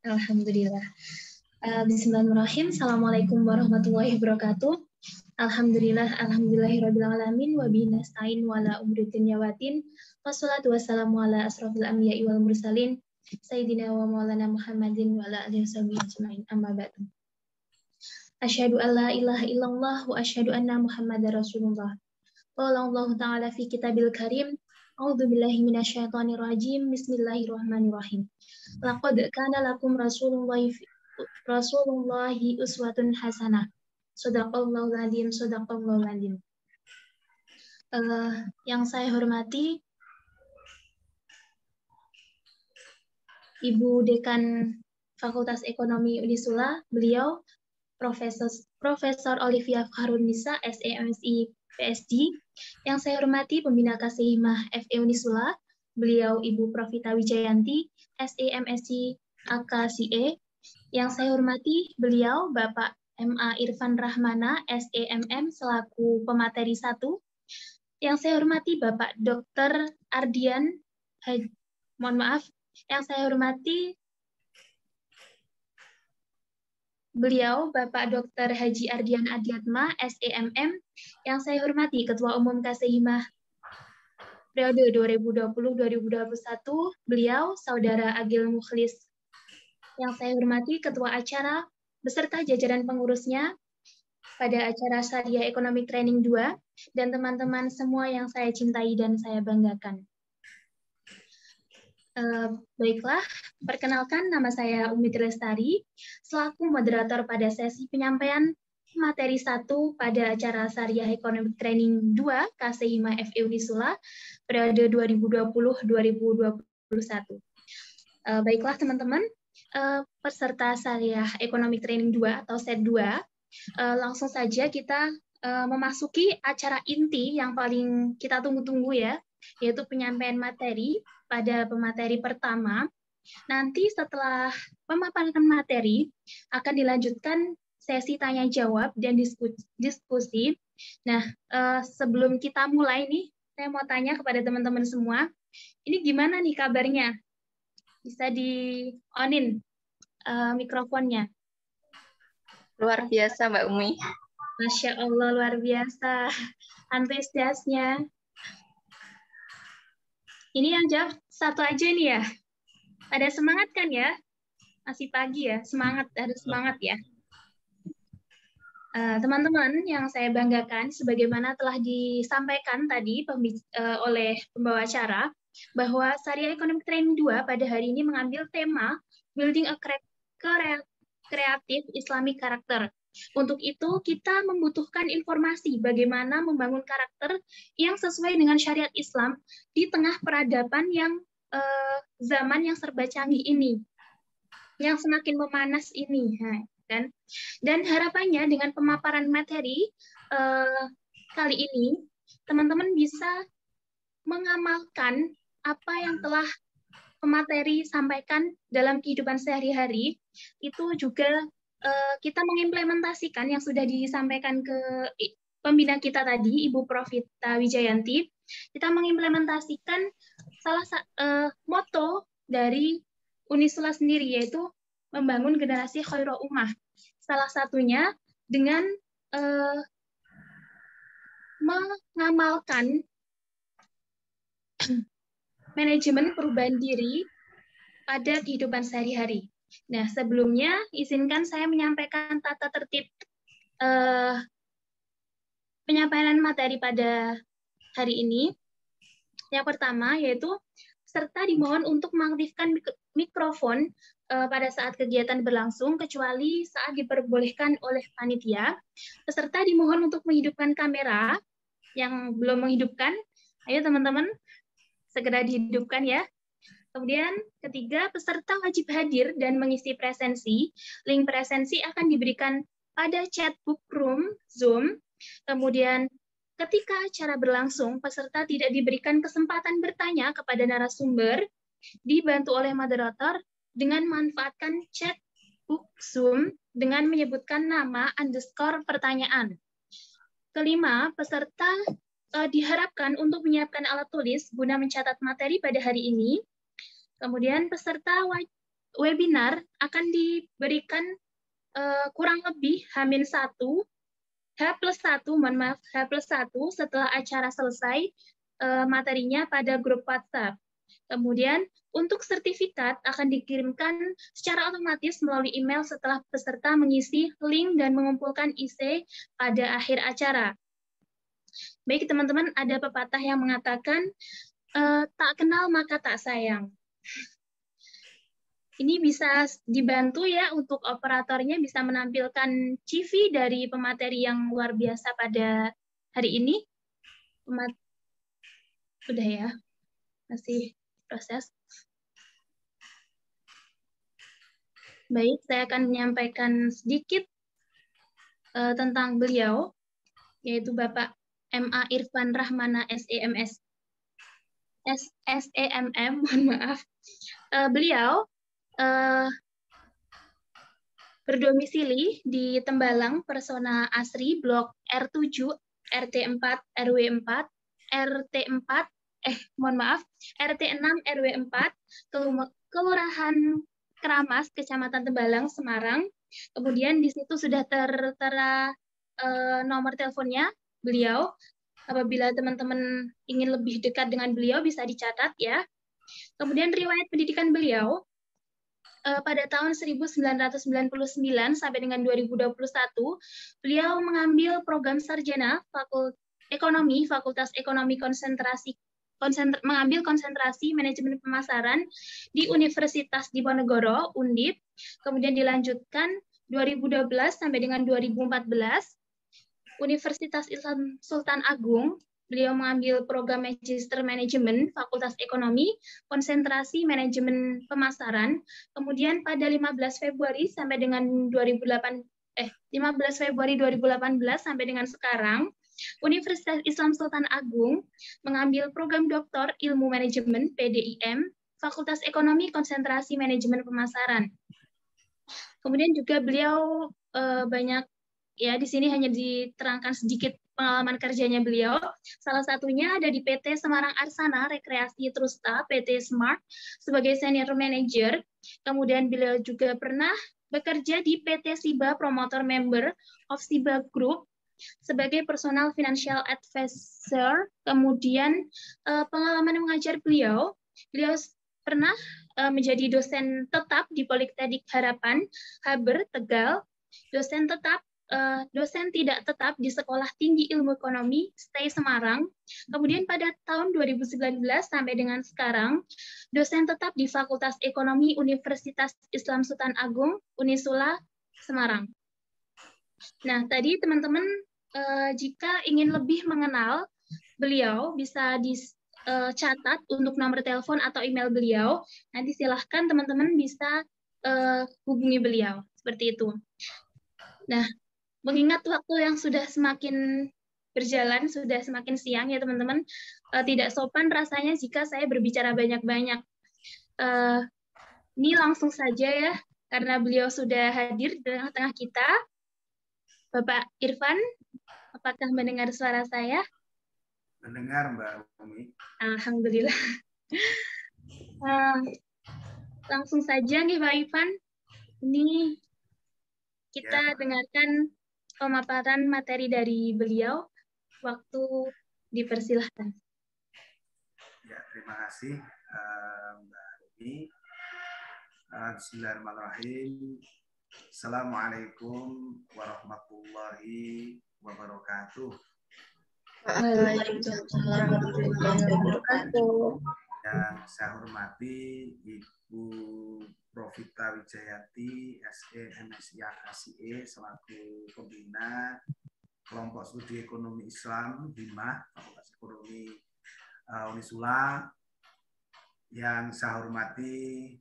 Alhamdulillah. Bismillahirrahmanirrahim. Assalamualaikum warahmatullahi wabarakatuh. Alhamdulillahirabbil alamin wa bihi nasta'in wa ala umuri dunya waddin. Wassalatu wassalamu ala asrofil anbiya'i wal mursalin sayyidina wa maulana Muhammadin wa ala alihi washabihi ajmain. Amma ba'du. Asyhadu an la ilaha illallah wa asyhadu anna Muhammadar Rasulullah. Qala Allah ta'ala fi kitabil karim. A'udzu billahi minasyaitonir rajim. Bismillahirrahmanirrahim. Laqad kana lakum Rasulullahi uswatun hasanah. Shadaqallahul adzim, shadaqallahul adzim. Yang saya hormati Ibu Dekan Fakultas Ekonomi Unisula, beliau Profesor Olivia Fakhrunisa, SEMSI PSD. Yang saya hormati Pembina Kasihimah FE Unisula, beliau Ibu Profita Wijayanti, SEMSI AKCE. Yang saya hormati beliau Bapak M.A. Irfan Rahmana, SEMM, selaku pemateri 1. Yang saya hormati Bapak Dr. Ardian, yang saya hormati beliau Bapak Dr. Haji Ardian Adiatma, SEMM. Yang saya hormati Ketua Umum Kasihimah periode 2020-2021, beliau Saudara Agil Mukhlis. Yang saya hormati Ketua Acara beserta jajaran pengurusnya pada acara Syariah Economic Training 2, dan teman-teman semua yang saya cintai dan saya banggakan. Baiklah, perkenalkan nama saya Umi Tri Lestari, selaku moderator pada sesi penyampaian materi 1 pada acara Syariah Economic Training 2 Kasihimah FE Unisula periode 2020-2021. Baiklah teman-teman, peserta Syariah Economic Training 2 atau SET 2, langsung saja kita memasuki acara inti yang paling kita tunggu-tunggu ya, yaitu penyampaian materi pada pemateri pertama. Nanti setelah pemaparan materi akan dilanjutkan sesi tanya jawab dan diskusi. Nah, sebelum kita mulai nih, saya mau tanya kepada teman-teman semua, ini gimana nih kabarnya? Bisa di-on-in mikrofonnya. Luar biasa Mbak Umi. Masya Allah, luar biasa antusiasnya. Ini yang jawab satu aja nih ya. Ada semangat kan ya? Masih pagi ya, semangat, harus semangat ya. Teman-teman yang saya banggakan, sebagaimana telah disampaikan tadi oleh pembawa acara, bahwa Syariah Economic Training 2 pada hari ini mengambil tema Building a Creative Islamic Character. Untuk itu, kita membutuhkan informasi bagaimana membangun karakter yang sesuai dengan syariat Islam di tengah peradaban yang zaman yang serba canggih ini, yang semakin memanas ini. Dan harapannya dengan pemaparan materi kali ini, teman-teman bisa mengamalkan apa yang telah pemateri sampaikan dalam kehidupan sehari-hari. Itu juga kita mengimplementasikan yang sudah disampaikan ke pembina kita tadi, Ibu Profita Wijayanti. Kita mengimplementasikan salah moto dari Unisula sendiri, yaitu membangun generasi khairul ummah. Salah satunya dengan mengamalkan manajemen perubahan diri pada kehidupan sehari-hari. Nah, sebelumnya izinkan saya menyampaikan tata tertib penyampaian materi pada hari ini. Yang pertama yaitu peserta dimohon untuk mengaktifkan mikrofon pada saat kegiatan berlangsung, kecuali saat diperbolehkan oleh panitia. Peserta dimohon untuk menghidupkan kamera. Yang belum menghidupkan, ayo teman-teman, segera dihidupkan ya. Kemudian ketiga, peserta wajib hadir dan mengisi presensi. Link presensi akan diberikan pada chat book room Zoom. Kemudian ketika acara berlangsung, peserta tidak diberikan kesempatan bertanya kepada narasumber, dibantu oleh moderator dengan memanfaatkan chat book Zoom dengan menyebutkan nama _ pertanyaan. Kelima, peserta diharapkan untuk menyiapkan alat tulis guna mencatat materi pada hari ini. Kemudian peserta webinar akan diberikan kurang lebih H+1 setelah acara selesai materinya pada grup WhatsApp. Kemudian untuk sertifikat akan dikirimkan secara otomatis melalui email setelah peserta mengisi link dan mengumpulkan isi pada akhir acara. Baik teman-teman, ada pepatah yang mengatakan tak kenal maka tak sayang. Ini bisa dibantu ya untuk operatornya bisa menampilkan CV dari pemateri yang luar biasa pada hari ini. Sudah ya, masih proses. Baik, saya akan menyampaikan sedikit tentang beliau, yaitu Bapak MA Irfan Rahmana SEMM, mohon maaf. Beliau berdomisili di Tembalang, Persona Asri, Blok R7, RT4, RW4, RT6, RW4, Kelurahan Keramas, Kecamatan Tembalang, Semarang. Kemudian di situ sudah tertera nomor teleponnya beliau. Apabila teman-teman ingin lebih dekat dengan beliau, bisa dicatat ya. Kemudian riwayat pendidikan beliau, pada tahun 1999 sampai dengan 2021, beliau mengambil program sarjana Fakultas Ekonomi mengambil konsentrasi manajemen pemasaran di Universitas Diponegoro, Undip. Kemudian dilanjutkan 2012 sampai dengan 2014, Universitas Islam Sultan Agung. Beliau mengambil program Magister Manajemen, Fakultas Ekonomi, konsentrasi manajemen pemasaran. Kemudian pada 15 Februari sampai dengan 15 Februari 2018 sampai dengan sekarang, Universitas Islam Sultan Agung mengambil program Doktor Ilmu Manajemen (PDIM), Fakultas Ekonomi, konsentrasi manajemen pemasaran. Kemudian juga beliau banyak ya, di sini hanya diterangkan sedikit pengalaman kerjanya beliau. Salah satunya ada di PT Semarang Arsana Rekreasi Trusta, PT Smart, sebagai senior manager. Kemudian beliau juga pernah bekerja di PT Siba Promotor Member of Siba Group sebagai personal financial advisor. Kemudian pengalaman mengajar beliau pernah menjadi dosen tetap di Politeknik Harapan, Haber, Tegal, dosen tetap dosen tidak tetap di Sekolah Tinggi Ilmu Ekonomi STAY Semarang. Kemudian pada tahun 2019 sampai dengan sekarang, dosen tetap di Fakultas Ekonomi Universitas Islam Sultan Agung, Unisula, Semarang. Nah, tadi teman-teman jika ingin lebih mengenal beliau, bisa dicatat untuk nomor telepon atau email beliau. Nanti silahkan teman-teman bisa hubungi beliau. Seperti itu. Nah, mengingat waktu yang sudah semakin berjalan, sudah semakin siang ya teman-teman, tidak sopan rasanya jika saya berbicara banyak-banyak. Ini langsung saja ya, karena beliau sudah hadir di tengah-tengah kita. Bapak Irfan, apakah mendengar suara saya? Mendengar, Mbak Umi. Alhamdulillah. Langsung saja nih Pak Irfan, ini kita dengarkan pemaparan materi dari beliau. Waktu dipersilahkan. Ya, terima kasih Mbak Umi. Bismillahirrahmanirrahim. Assalamualaikum warahmatullahi wabarakatuh. Waalaikumsalam warahmatullahi wabarakatuh. Yang saya hormati Ibu Profita Wijayanti, SE, MSI, ASIE, selaku pembina Kelompok Studi Ekonomi Islam HIMA, Fakultas Ekonomi Unisula. Yang saya hormati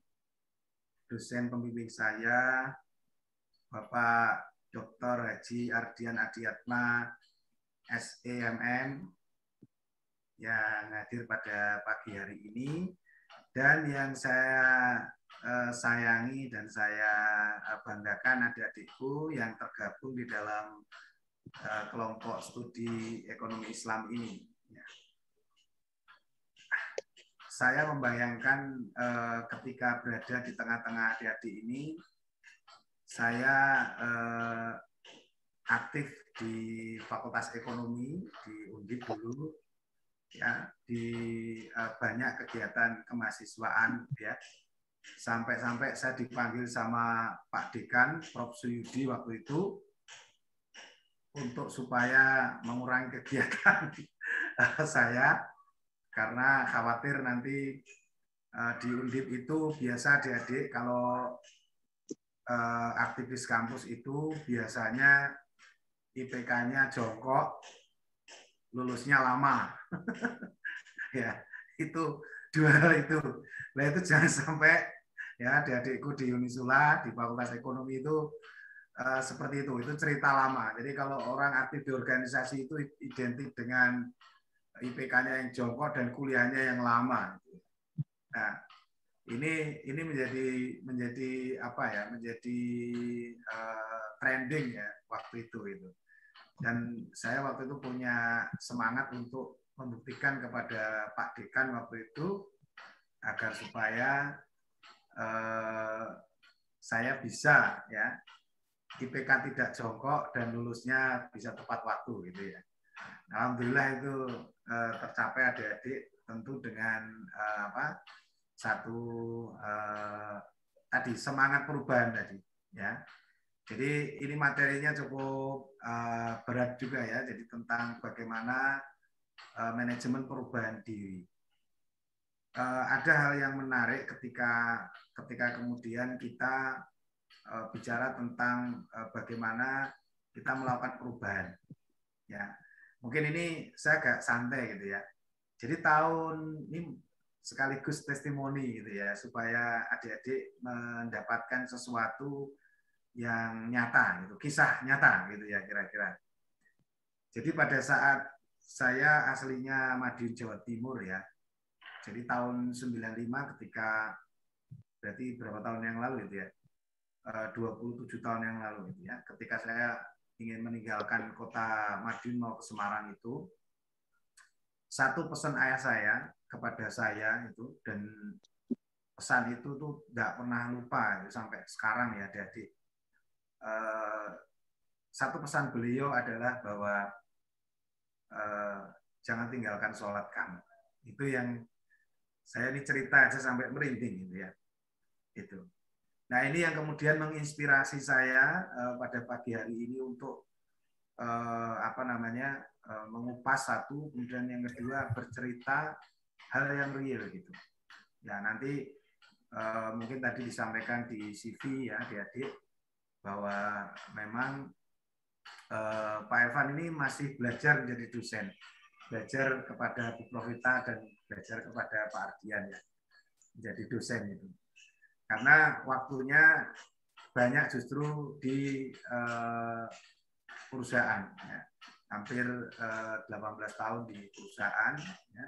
dosen pembimbing saya, Bapak Dr. Haji Ardian Adiatma, SEMM, yang hadir pada pagi hari ini, dan yang saya sayangi dan saya banggakan adik-adikku yang tergabung di dalam kelompok studi ekonomi Islam ini. Saya membayangkan ketika berada di tengah-tengah adik-adik ini, saya aktif di Fakultas Ekonomi di Undip dulu, ya, di banyak kegiatan kemahasiswaan, ya, sampai-sampai saya dipanggil sama Pak Dekan, Prof. Suyudi waktu itu, untuk supaya mengurangi kegiatan saya, karena khawatir nanti di Undip itu biasa adik-adik kalau aktivis kampus itu biasanya IPK-nya jongkok, lulusnya lama. Ya, itu dua hal itu. Nah, itu jangan sampai ya adik-adikku di Unisula, di Fakultas Ekonomi itu seperti itu cerita lama. Jadi kalau orang aktif di organisasi itu identik dengan IPK-nya yang jongkok dan kuliahnya yang lama. Nah, ini menjadi apa ya? Menjadi trending ya waktu itu. Dan saya waktu itu punya semangat untuk membuktikan kepada Pak Dekan waktu itu agar supaya saya bisa ya IPK tidak jongkok dan lulusnya bisa tepat waktu gitu ya. Alhamdulillah itu tercapai adik-adik, tentu dengan satu tadi semangat perubahan tadi ya. Jadi ini materinya cukup berat juga ya, jadi tentang bagaimana manajemen perubahan diri. Ada hal yang menarik ketika kemudian kita bicara tentang bagaimana kita melakukan perubahan ya. Mungkin ini saya agak santai gitu ya. Jadi tahun ini sekaligus testimoni gitu ya, supaya adik-adik mendapatkan sesuatu yang nyata gitu, kisah nyata gitu ya kira-kira. Jadi pada saat saya aslinya Madiun Jawa Timur ya. Jadi tahun 95 ketika berarti berapa tahun yang lalu itu ya. 27 tahun yang lalu gitu ya. Ketika saya ingin meninggalkan kota Madiun mau ke Semarang itu, satu pesan ayah saya kepada saya itu, dan pesan itu tuh nggak pernah lupa gitu, sampai sekarang ya adik-adik. Satu pesan beliau adalah bahwa jangan tinggalkan sholat kamu. Itu yang saya ini cerita aja sampai merinding gitu ya. Itu. Nah, ini yang kemudian menginspirasi saya pada pagi hari ini untuk mengupas satu, kemudian yang kedua bercerita hal yang real gitu. Ya, nanti mungkin tadi disampaikan di CV ya, adik-adik, bahwa memang Pak Evan ini masih belajar menjadi dosen, belajar kepada Bu Profita dan belajar kepada Pak Ardian ya, menjadi dosen itu. Karena waktunya banyak justru di perusahaan, ya. Hampir 18 tahun di perusahaan, ya.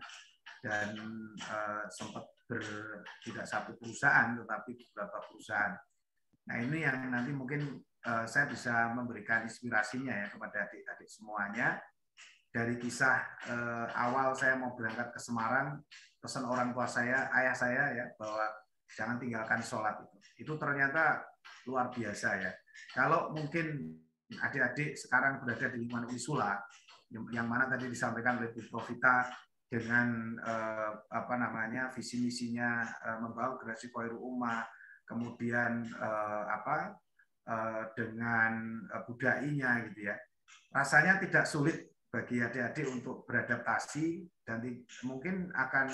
Dan sempat tidak satu perusahaan, tetapi beberapa perusahaan. Nah, ini yang nanti mungkin saya bisa memberikan inspirasinya ya kepada adik-adik semuanya. Dari kisah awal saya mau berangkat ke Semarang, pesan orang tua saya, ayah saya ya, bahwa jangan tinggalkan sholat itu ternyata luar biasa ya. Kalau mungkin adik-adik sekarang berada di lingkungan Unisula, yang mana tadi disampaikan oleh Bu Profita dengan visi misinya membawa generasi Khairul Ummah, kemudian dengan budainya gitu ya. Rasanya tidak sulit bagi adik-adik untuk beradaptasi dan mungkin akan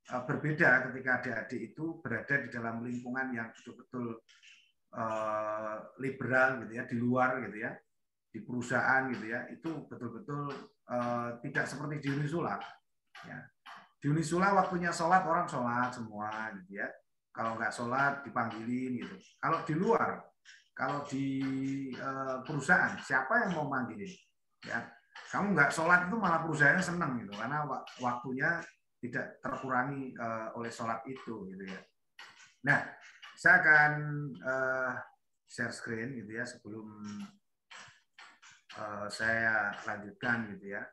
berbeda ketika adik-adik itu berada di dalam lingkungan yang betul-betul liberal gitu ya, di luar gitu ya, di perusahaan gitu ya, itu betul-betul tidak seperti di Unisula. Ya. Di Unisula waktunya sholat orang sholat semua gitu ya. Kalau nggak sholat dipanggilin gitu. Kalau di luar, kalau di perusahaan siapa yang mau manggilin? Ya, kamu nggak sholat itu malah perusahaannya senang gitu karena waktunya tidak terkurangi oleh sholat itu gitu ya. Nah, saya akan share screen gitu ya sebelum saya lanjutkan gitu ya.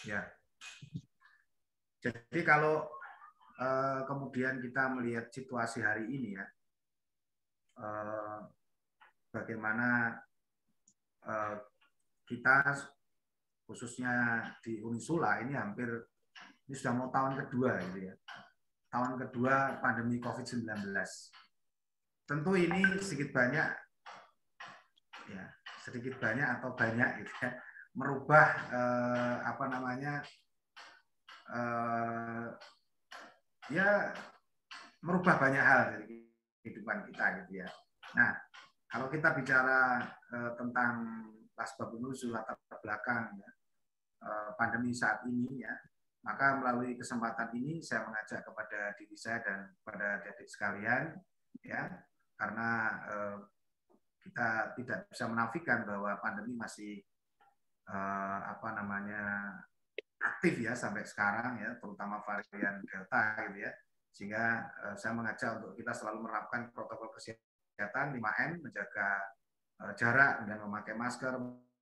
Ya. Jadi kalau kemudian kita melihat situasi hari ini ya, bagaimana kita khususnya di Unisula ini ini sudah mau tahun kedua gitu ya. Tahun kedua pandemi COVID-19. Tentu ini sedikit banyak atau banyak gitu ya, merubah merubah banyak hal dari kehidupan kita gitu ya. Nah, kalau kita bicara tentang asbabun nuzul latar belakang ya, pandemi saat ini ya, maka melalui kesempatan ini saya mengajak kepada diri saya dan kepada adik-adik sekalian ya, karena kita tidak bisa menafikan bahwa pandemi masih aktif ya sampai sekarang ya, terutama varian Delta gitu ya. Sehingga saya mengajak untuk kita selalu menerapkan protokol kesehatan 5M, menjaga jarak dengan memakai masker,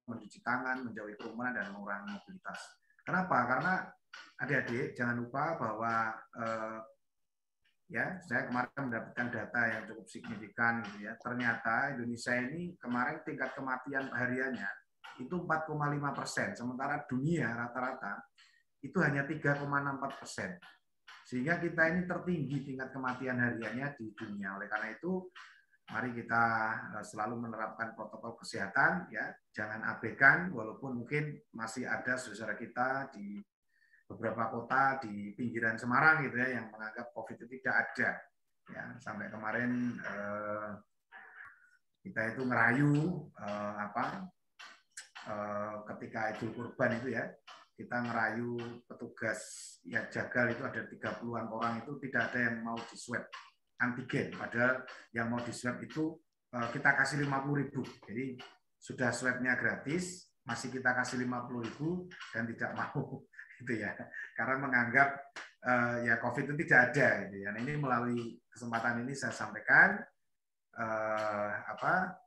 mencuci tangan, menjauhi kerumunan dan mengurangi mobilitas. Kenapa? Karena adik-adik jangan lupa bahwa saya kemarin mendapatkan data yang cukup signifikan gitu ya. Ternyata Indonesia ini kemarin tingkat kematian hariannya itu 4,5%, sementara dunia rata-rata itu hanya 3,64%. Sehingga kita ini tertinggi tingkat kematian hariannya di dunia. Oleh karena itu, mari kita selalu menerapkan protokol kesehatan, ya, jangan abaikan, walaupun mungkin masih ada saudara kita di beberapa kota di pinggiran Semarang gitu ya yang menganggap COVID itu tidak ada. Ya, sampai kemarin kita itu ngerayu ketika Idul Kurban itu ya, kita ngerayu petugas ya jagal itu ada 30-an orang itu tidak ada yang mau di swab antigen, padahal yang mau di swab itu kita kasih 50.000. Jadi sudah swabnya gratis, masih kita kasih 50.000 dan tidak mau gitu ya, karena menganggap ya COVID itu tidak ada gitu ya. Nah, ini melalui kesempatan ini saya sampaikan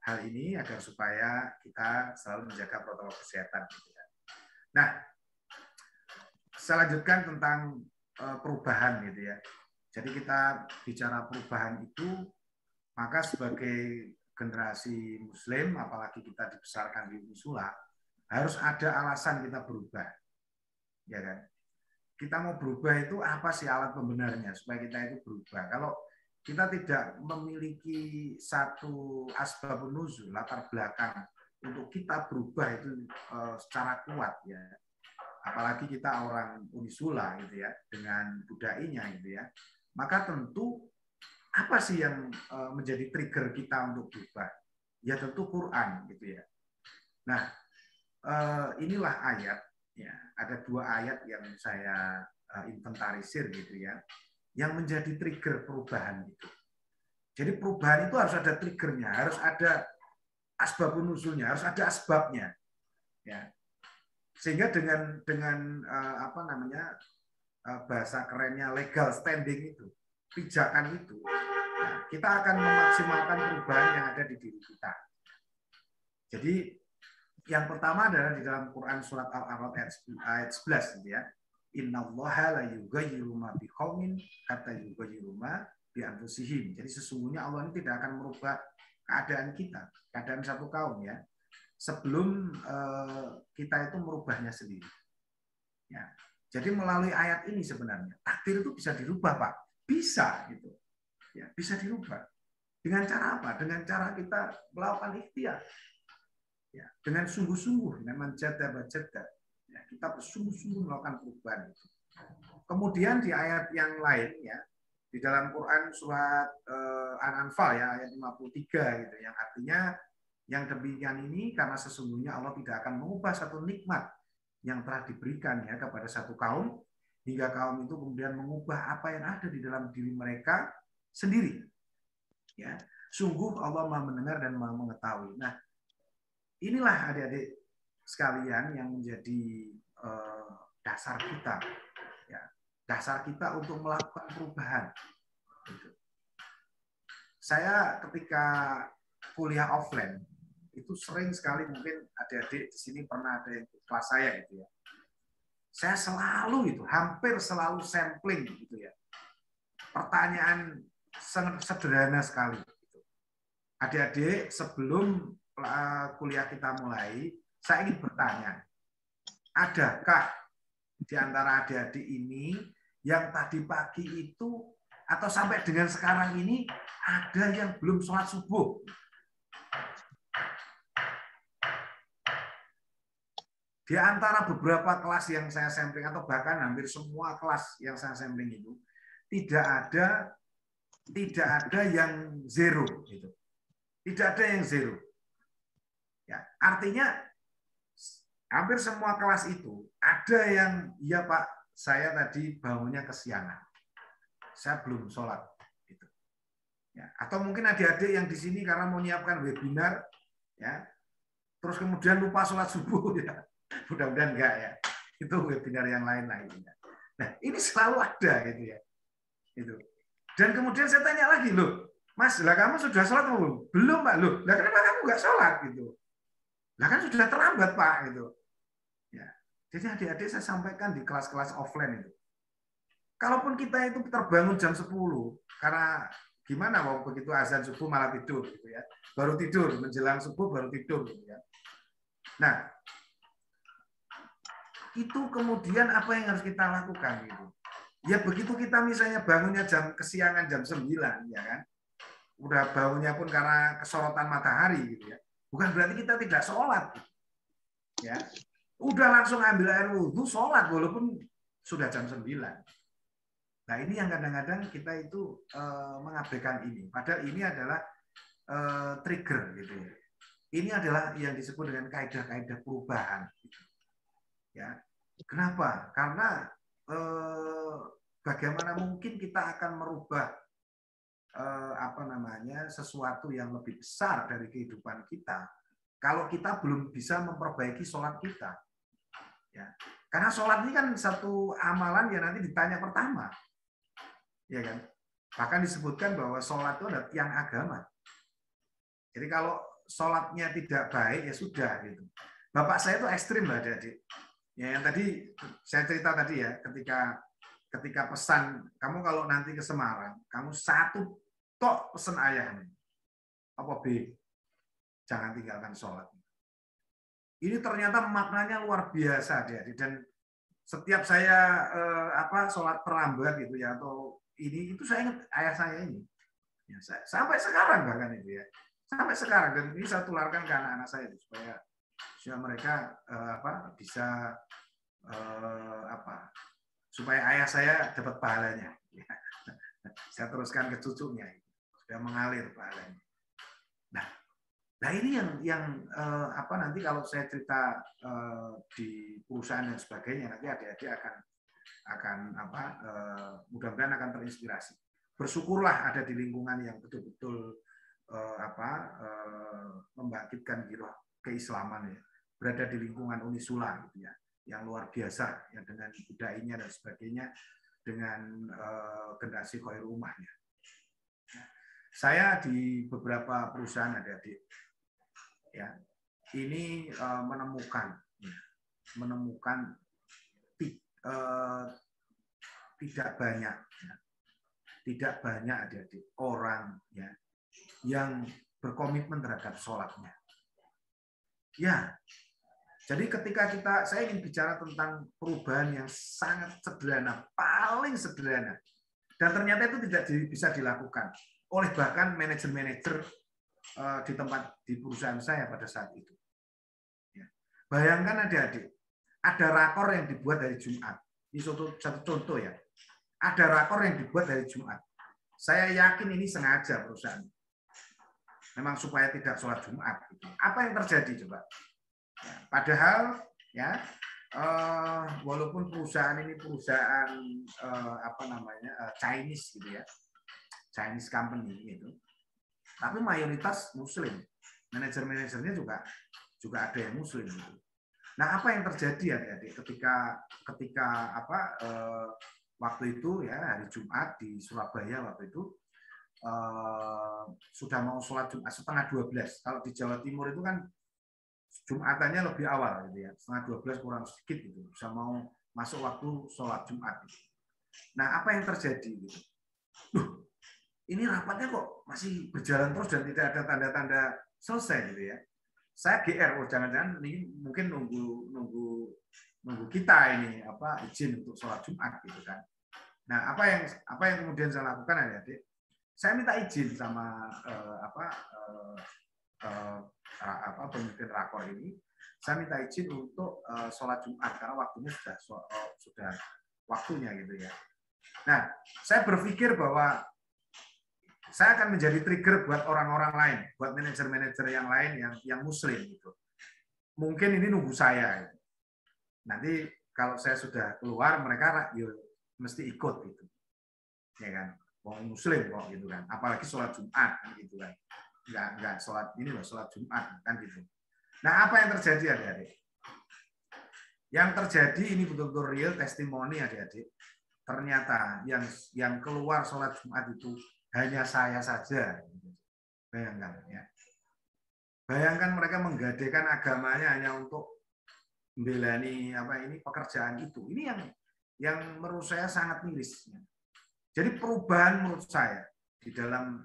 hal ini agar supaya kita selalu menjaga protokol kesehatan gitu ya. Nah, saya lanjutkan tentang perubahan gitu ya. Jadi kita bicara perubahan itu, maka sebagai generasi Muslim, apalagi kita dibesarkan di Unisula, harus ada alasan kita berubah, ya kan? Kita mau berubah itu apa sih alat pembenarnya supaya kita itu berubah? Kalau kita tidak memiliki satu asbabun nuzul, latar belakang untuk kita berubah itu secara kuat ya. Apalagi kita orang Unisula gitu ya, dengan budayanya gitu ya. Maka tentu apa sih yang menjadi trigger kita untuk berubah? Ya tentu Quran gitu ya. Nah, inilah ayat ya. Ada 2 ayat yang saya inventarisir gitu ya, yang menjadi trigger perubahan itu. Jadi perubahan itu harus ada triggernya, harus ada asbabun nuzulnya, harus ada asbabnya. Ya. Sehingga dengan apa namanya bahasa kerennya legal standing itu, pijakan itu, ya, kita akan memaksimalkan perubahan yang ada di diri kita. Jadi yang pertama adalah di dalam Quran surat Al-A'raf ayat 11 gitu ya. Innallaha la yughayyiru ma biqaumin hatta yughayyiru ma bi anfusihim. Jadi sesungguhnya Allah ini tidak akan merubah keadaan kita, keadaan satu kaum ya, sebelum kita itu merubahnya sendiri. Ya. Jadi melalui ayat ini sebenarnya takdir itu bisa dirubah, Pak. Bisa gitu. Ya, bisa dirubah. Dengan cara apa? Dengan cara kita melakukan ikhtiar. Ya, dengan sungguh-sungguh, dengan menjada-bajada. Ya, kita bersungguh-sungguh melakukan perubahan itu. Kemudian di ayat yang lain ya, di dalam Quran surat Al-Anfal ya ayat 53 gitu, yang artinya yang demikian ini karena sesungguhnya Allah tidak akan mengubah satu nikmat yang telah diberikan ya kepada satu kaum hingga kaum itu kemudian mengubah apa yang ada di dalam diri mereka sendiri. Ya, sungguh Allah Maha mendengar dan Maha mengetahui. Nah, inilah adik-adik sekalian yang menjadi dasar kita, ya, dasar kita untuk melakukan perubahan. Saya ketika kuliah offline itu sering sekali, mungkin adik-adik di sini pernah ada yang kelas saya gitu ya. Saya selalu itu, hampir selalu sampling gitu ya. Pertanyaan sederhana sekali. Adik-adik sebelum kuliah kita mulai, saya ingin bertanya, adakah di antara adik-adik ini yang tadi pagi itu atau sampai dengan sekarang ini ada yang belum sholat subuh? Di antara beberapa kelas yang saya sampling atau bahkan hampir semua kelas yang saya sampling itu tidak ada yang zero gitu. Tidak ada yang zero. Ya, artinya hampir semua kelas itu ada yang ya Pak, saya tadi bangunnya kesiangan. Saya belum sholat gitu. Ya, atau mungkin adik-adik yang di sini karena mau menyiapkan webinar ya, terus kemudian lupa sholat subuh ya. Mudah-mudahan enggak ya. Itu webinar yang lain lainnya. Nah, ini selalu ada gitu ya. Itu. Dan kemudian saya tanya lagi, loh, Mas, lah kamu sudah sholat belum? Belum, Pak. Loh, lah kenapa kamu enggak sholat gitu? Lah kan sudah terlambat, Pak gitu. Ya. Jadi adik-adik saya sampaikan di kelas-kelas offline itu. Kalaupun kita itu terbangun jam 10 karena gimana mau begitu azan subuh malah tidur gitu ya. Baru tidur, menjelang subuh baru tidur gitu ya. Nah, itu kemudian apa yang harus kita lakukan gitu. Ya begitu kita misalnya bangunnya kesiangan jam 9 ya kan. Udah bangunnya pun karena kesorotan matahari gitu ya. Bukan berarti kita tidak sholat gitu. Ya. Udah langsung ambil air wudhu sholat walaupun sudah jam 9. Nah, ini yang kadang-kadang kita itu mengabaikan ini. Padahal ini adalah trigger gitu ya. Ini adalah yang disebut dengan kaidah-kaidah perubahan. Ya, kenapa? Karena bagaimana mungkin kita akan merubah sesuatu yang lebih besar dari kehidupan kita kalau kita belum bisa memperbaiki sholat kita. Ya, karena sholat ini kan satu amalan yang nanti ditanya pertama, ya kan? Bahkan disebutkan bahwa sholat itu adalah tiang agama. Jadi kalau sholatnya tidak baik ya sudah gitu. Bapak saya itu ekstrim lah adik-adik. Ya, yang tadi saya cerita tadi ya, ketika pesan kamu kalau nanti ke Semarang, kamu satu tok pesan ayahnya. Apa B? Jangan tinggalkan sholat. Ini ternyata maknanya luar biasa adik-adik, dan setiap saya sholat terlambat gitu ya atau ini itu saya ingat ayah saya ini. Ya, sampai sekarang bahkan itu ya. Sampai sekarang, dan ini saya tularkan ke anak-anak saya supaya mereka bisa supaya ayah saya dapat pahalanya. Ya. Saya teruskan ke cucunya, sudah mengalir pahalanya. Nah ini yang nanti kalau saya cerita di perusahaan dan sebagainya, nanti adik-adik akan mudah-mudahan akan terinspirasi. Bersyukurlah ada di lingkungan yang betul-betul membangkitkan giroh keislaman ya. Berada di lingkungan Unisula gitu ya, yang luar biasa ya, dengan budayanya dan sebagainya, dengan generasi khairul ummahnya. Saya di beberapa perusahaan adik-adik ya, ini menemukan tidak banyak adik-adik orang ya yang berkomitmen terhadap sholatnya. Ya, jadi ketika saya ingin bicara tentang perubahan yang sangat sederhana, paling sederhana, dan ternyata itu tidak bisa dilakukan oleh bahkan manajer-manajer di perusahaan saya pada saat itu. Ya. Bayangkan adik-adik, ada rakor yang dibuat dari Jumat. Ini satu contoh ya. Ada rakor yang dibuat dari Jumat. Saya yakin ini sengaja perusahaan. Memang supaya tidak sholat Jumat. Apa yang terjadi coba? Ya, padahal ya walaupun perusahaan ini perusahaan Chinese gitu ya, Chinese company gitu, tapi mayoritas Muslim. Manajer-manajernya juga ada yang Muslim gitu. Nah apa yang terjadi adik-adik ketika waktu itu ya hari Jumat di Surabaya waktu itu sudah mau sholat Jumat setengah 12. Kalau di Jawa Timur itu kan Jumatannya lebih awal gitu ya, setengah 12 kurang sedikit gitu, bisa mau masuk waktu sholat Jumat. Gitu. Nah apa yang terjadi gitu? Ini rapatnya kok masih berjalan terus dan tidak ada tanda-tanda selesai gitu ya. Saya GR, jangan-jangan ini mungkin nunggu kita ini izin untuk sholat Jumat gitu kan. Nah apa yang kemudian saya lakukan adik-adik? Saya minta izin sama pemimpin rakor ini. Saya minta izin untuk sholat Jumat karena waktunya sudah waktunya gitu ya. Nah, saya berpikir bahwa saya akan menjadi trigger buat orang-orang lain, buat manajer-manajer yang lain yang Muslim gitu. Mungkin ini nunggu saya. Gitu. Nanti kalau saya sudah keluar, mereka mesti ikut gitu, ya kan? Orang Muslim kok gitu kan, apalagi sholat Jumat kan gitu kan, nggak sholat ini loh sholat Jumat kan gitu. Nah apa yang terjadi adik-adik? Yang terjadi ini betul-betul real testimoni adik-adik. Ternyata yang keluar sholat Jumat itu hanya saya saja. Bayangkan ya. Bayangkan mereka menggadaikan agamanya hanya untuk membelani pekerjaan itu. Ini yang menurut saya sangat miris. Jadi perubahan menurut saya di dalam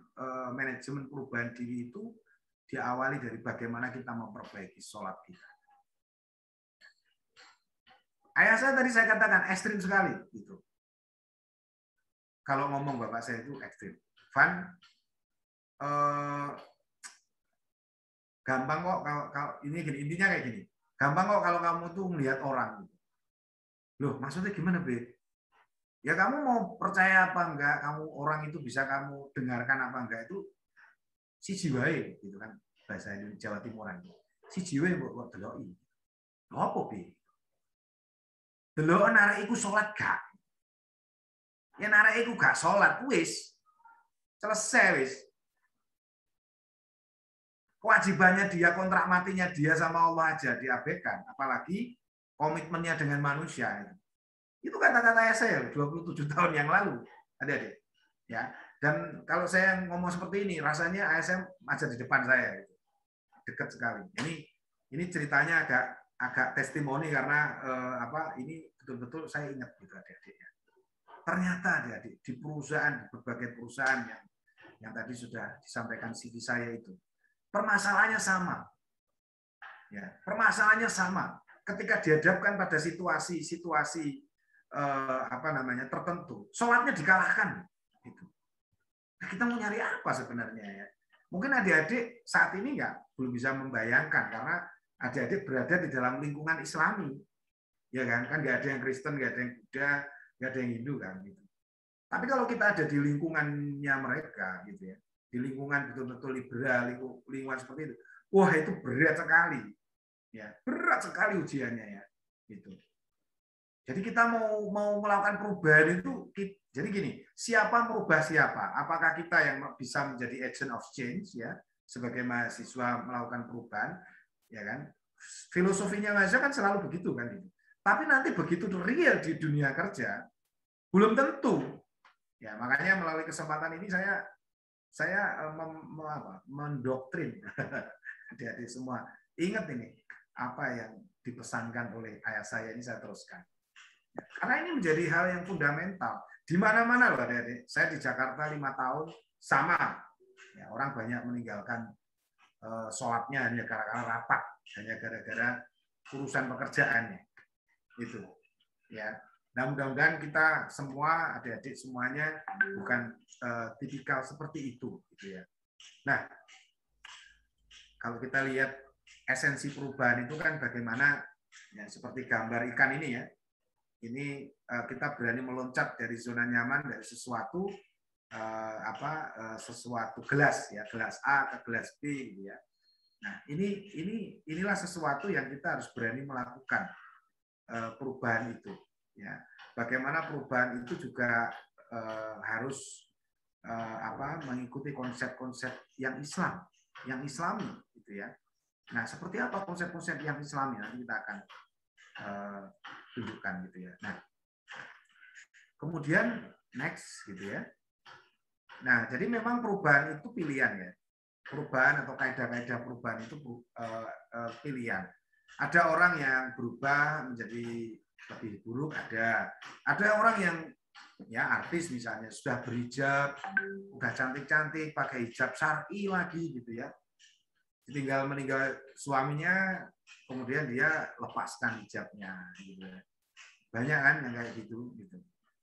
manajemen perubahan diri itu diawali dari bagaimana kita memperbaiki sholat kita. Ayah saya tadi saya katakan ekstrim sekali gitu. Kalau ngomong bapak saya itu ekstrim. Van, gampang kok kalau ini gini, intinya kayak gini. Gampang kok kalau kamu tuh melihat orang. Loh, maksudnya gimana, Be? Ya kamu mau percaya apa enggak, kamu orang itu bisa kamu dengarkan apa enggak itu siji wae gitu kan bahasa Jawa Timuran. Siji wae mbok deloki. Lho apa Be? Delok arek iku salat gak? Ya arek iku gak salat wis. Selesai wis. Kewajibannya dia, kontrak matinya dia sama Allah aja diabaikan, apalagi komitmennya dengan manusia. Itu kata-kata saya 27 tahun yang lalu, adik-adik. Ya, dan kalau saya ngomong seperti ini, rasanya ASM aja di depan saya, gitu. Dekat sekali. Ini ceritanya agak testimoni karena ini betul-betul saya ingat gitu adik-adik. Ternyata adik-adik di perusahaan, di berbagai perusahaan yang tadi sudah disampaikan CV saya itu, permasalahannya sama. Ya, permasalahannya sama. Ketika dihadapkan pada situasi tertentu, sholatnya dikalahkan. Gitu. Nah, kita mau nyari apa sebenarnya ya? Mungkin adik-adik saat ini belum bisa membayangkan karena adik-adik berada di dalam lingkungan Islami, ya kan? Kan nggak ada yang Kristen, nggak ada yang Buddha, nggak ada yang Hindu kan gitu. Tapi kalau kita ada di lingkungannya mereka, gitu ya, di lingkungan betul-betul liberal, lingkungan seperti itu, wah itu berat sekali, ya berat sekali ujiannya ya, gitu. Jadi kita mau melakukan perubahan itu, jadi gini, siapa merubah siapa? Apakah kita yang bisa menjadi agent of change ya, sebagai mahasiswa melakukan perubahan, ya kan? Filosofinya mahasiswa kan selalu begitu kan gitu. Tapi nanti begitu real di dunia kerja, belum tentu. Ya makanya melalui kesempatan ini saya mendoktrin adik-adik semua. Ingat ini apa yang dipesankan oleh ayah saya ini saya teruskan. Karena ini menjadi hal yang fundamental. Di mana-mana loh adik-adik. Saya di Jakarta 5 tahun sama. Ya, orang banyak meninggalkan sholatnya hanya gara-gara rapat, hanya gara-gara urusan pekerjaannya. Itu. Ya. Nah, mudah-mudahan kita semua adik-adik semuanya bukan tipikal seperti itu, gitu ya. Nah, kalau kita lihat esensi perubahan itu kan bagaimana ya seperti gambar ikan ini ya. Ini kita berani meloncat dari zona nyaman dari sesuatu sesuatu gelas ya, gelas A ke gelas B gitu ya. Nah, inilah sesuatu yang kita harus berani melakukan perubahan itu ya. Bagaimana perubahan itu juga harus mengikuti konsep-konsep yang Islam, yang Islami gitu ya. Nah, seperti apa konsep-konsep yang Islami nanti kita akan tunjukkan gitu ya. Nah, kemudian next gitu ya. Nah, jadi memang perubahan itu pilihan ya. Perubahan atau kaidah-kaidah perubahan itu pilihan. Ada orang yang berubah menjadi lebih buruk, ada orang yang ya artis misalnya sudah berhijab, udah cantik-cantik, pakai hijab syar'i lagi gitu ya. Tinggal meninggal suaminya, kemudian dia lepaskan hijabnya gitu. Banyak kan yang kayak gitu.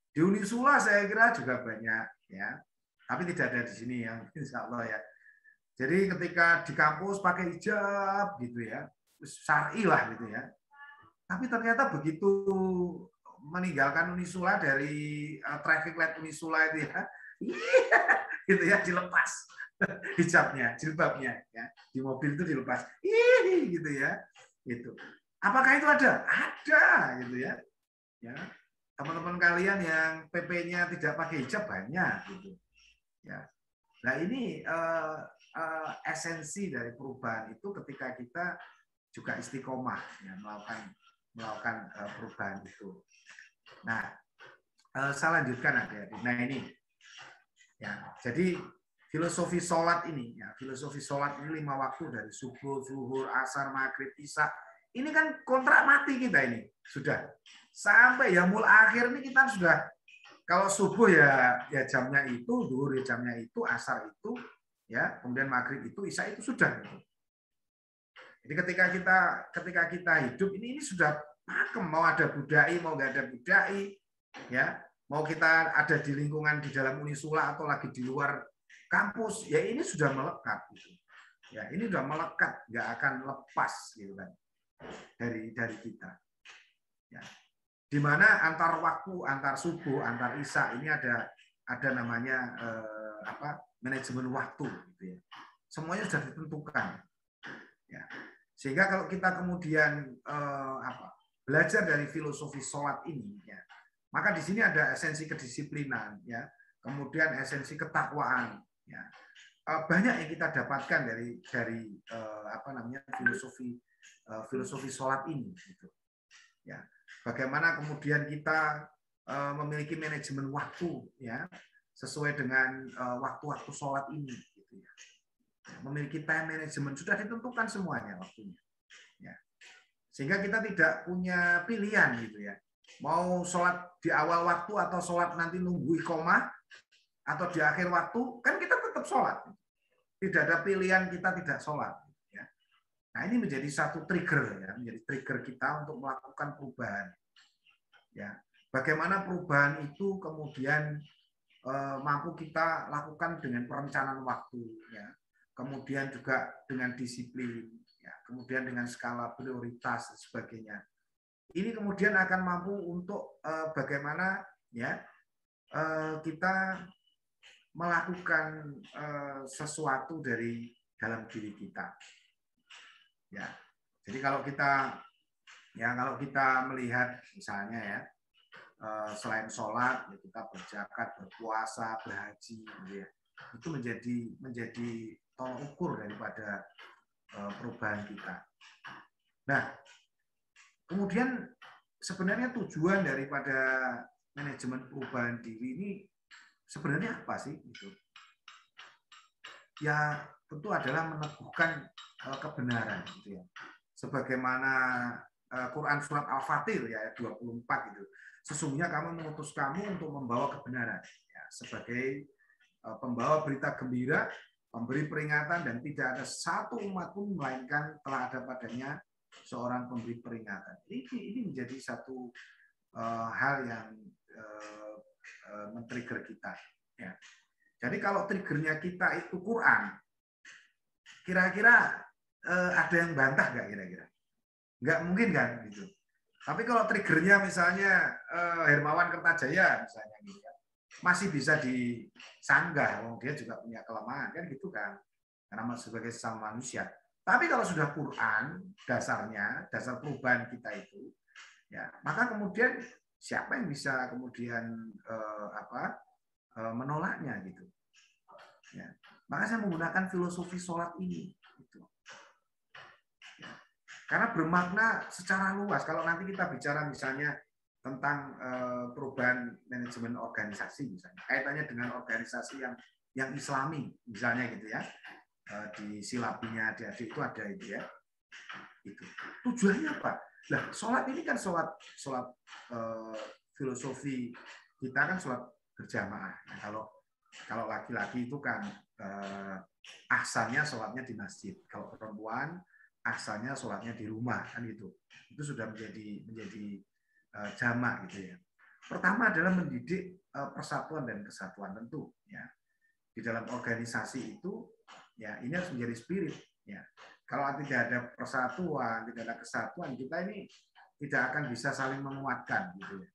Di Unisula saya kira juga banyak ya, tapi tidak ada di sini yang insya Allah ya. Jadi ketika di kampus pakai hijab gitu ya, syar'i lah gitu ya. Tapi ternyata begitu meninggalkan Unisula dari traffic light Unisula itu ya, gitu ya dilepas hijabnya, jilbabnya ya. Di mobil itu dilepas. Gitu ya. Gitu. Apakah itu ada? Ada gitu ya. Ya. Teman-teman kalian yang PP-nya tidak pakai hijab banyak gitu. Ya. Nah, ini esensi dari perubahan itu ketika kita juga istiqomah ya, melakukan perubahan itu. Nah, saya lanjutkan adik-adik. Nah, ini ya. Jadi filosofi sholat ini, ya, filosofi sholat ini 5 waktu dari subuh, zuhur, asar, maghrib, isya. Ini kan kontrak mati kita ini sudah sampai yaumul akhir ini kita sudah kalau subuh ya jamnya itu, zuhur ya jamnya itu, asar itu, ya kemudian maghrib itu, isya itu sudah. Gitu. Jadi ketika kita hidup ini sudah pakem, mau ada budai, mau nggak ada budai, ya mau kita ada di lingkungan di dalam Unisula atau lagi di luar kampus, ya ini sudah melekat gitu. Ya, ini sudah melekat, nggak akan lepas gitu kan dari kita. Ya. Di mana antar waktu, antar subuh, antar isya ini ada namanya manajemen waktu gitu ya. Semuanya sudah ditentukan. Ya. Sehingga kalau kita kemudian belajar dari filosofi sholat ini ya, maka di sini ada esensi kedisiplinan ya, kemudian esensi ketakwaan. Ya, banyak yang kita dapatkan dari filosofi sholat ini. Gitu. Ya, bagaimana kemudian kita memiliki manajemen waktu, ya, sesuai dengan waktu-waktu sholat ini. Gitu ya. Memiliki time management sudah ditentukan semuanya waktunya. Ya. Sehingga kita tidak punya pilihan gitu ya. Mau sholat di awal waktu atau sholat nanti nunggu iqomah atau di akhir waktu, kan kita tetap sholat. Tidak ada pilihan kita tidak sholat. Ya. Nah ini menjadi satu trigger, ya, menjadi trigger kita untuk melakukan perubahan. Ya. Bagaimana perubahan itu kemudian mampu kita lakukan dengan perencanaan waktu, ya. Kemudian juga dengan disiplin, ya. Kemudian dengan skala prioritas dan sebagainya. Ini kemudian akan mampu untuk bagaimana ya kita melakukan sesuatu dari dalam diri kita. Ya. Jadi kalau kita melihat misalnya ya, selain sholat, ya kita berzakat, berpuasa, berhaji, gitu ya. Itu menjadi tolak ukur daripada perubahan kita. Nah, kemudian sebenarnya tujuan daripada manajemen perubahan diri ini sebenarnya apa sih? Gitu. Ya tentu adalah meneguhkan kebenaran, gitu ya. Sebagaimana Quran surat Al-Fatir ya ayat 24 itu. Sesungguhnya kamu mengutus kamu untuk membawa kebenaran, ya, sebagai pembawa berita gembira, memberi peringatan, dan tidak ada satu umat pun melainkan telah ada padanya seorang pemberi peringatan. Ini menjadi satu hal yang men-trigger kita. Ya. Jadi kalau triggernya kita itu Quran, kira-kira ada yang bantah nggak kira-kira? Nggak mungkin kan gitu. Tapi kalau triggernya misalnya Hermawan Kertajaya misalnya gitu kan, masih bisa disanggah, dia juga punya kelemahan kan gitu kan, karena sebagai sesama manusia. Tapi kalau sudah Quran dasarnya, dasar perubahan kita itu, ya maka kemudian siapa yang bisa kemudian menolaknya gitu. Ya. Maka saya menggunakan filosofi sholat ini. Gitu. Ya. Karena bermakna secara luas. Kalau nanti kita bicara misalnya tentang perubahan manajemen organisasi misalnya, kaitannya dengan organisasi yang Islami misalnya gitu ya, di silabinya adik-adik itu ada itu ya. Itu tujuannya apa? Nah, sholat ini kan sholat filosofi kita kan sholat berjamaah. Nah, kalau laki-laki itu kan ahsannya sholatnya di masjid. Kalau perempuan ahsannya sholatnya di rumah kan gitu. Itu sudah menjadi jamak gitu ya. Pertama adalah mendidik persatuan dan kesatuan tentu ya. Di dalam organisasi itu ya ini harus menjadi spirit ya. Kalau tidak ada persatuan, tidak ada kesatuan, kita ini tidak akan bisa saling menguatkan gitu ya.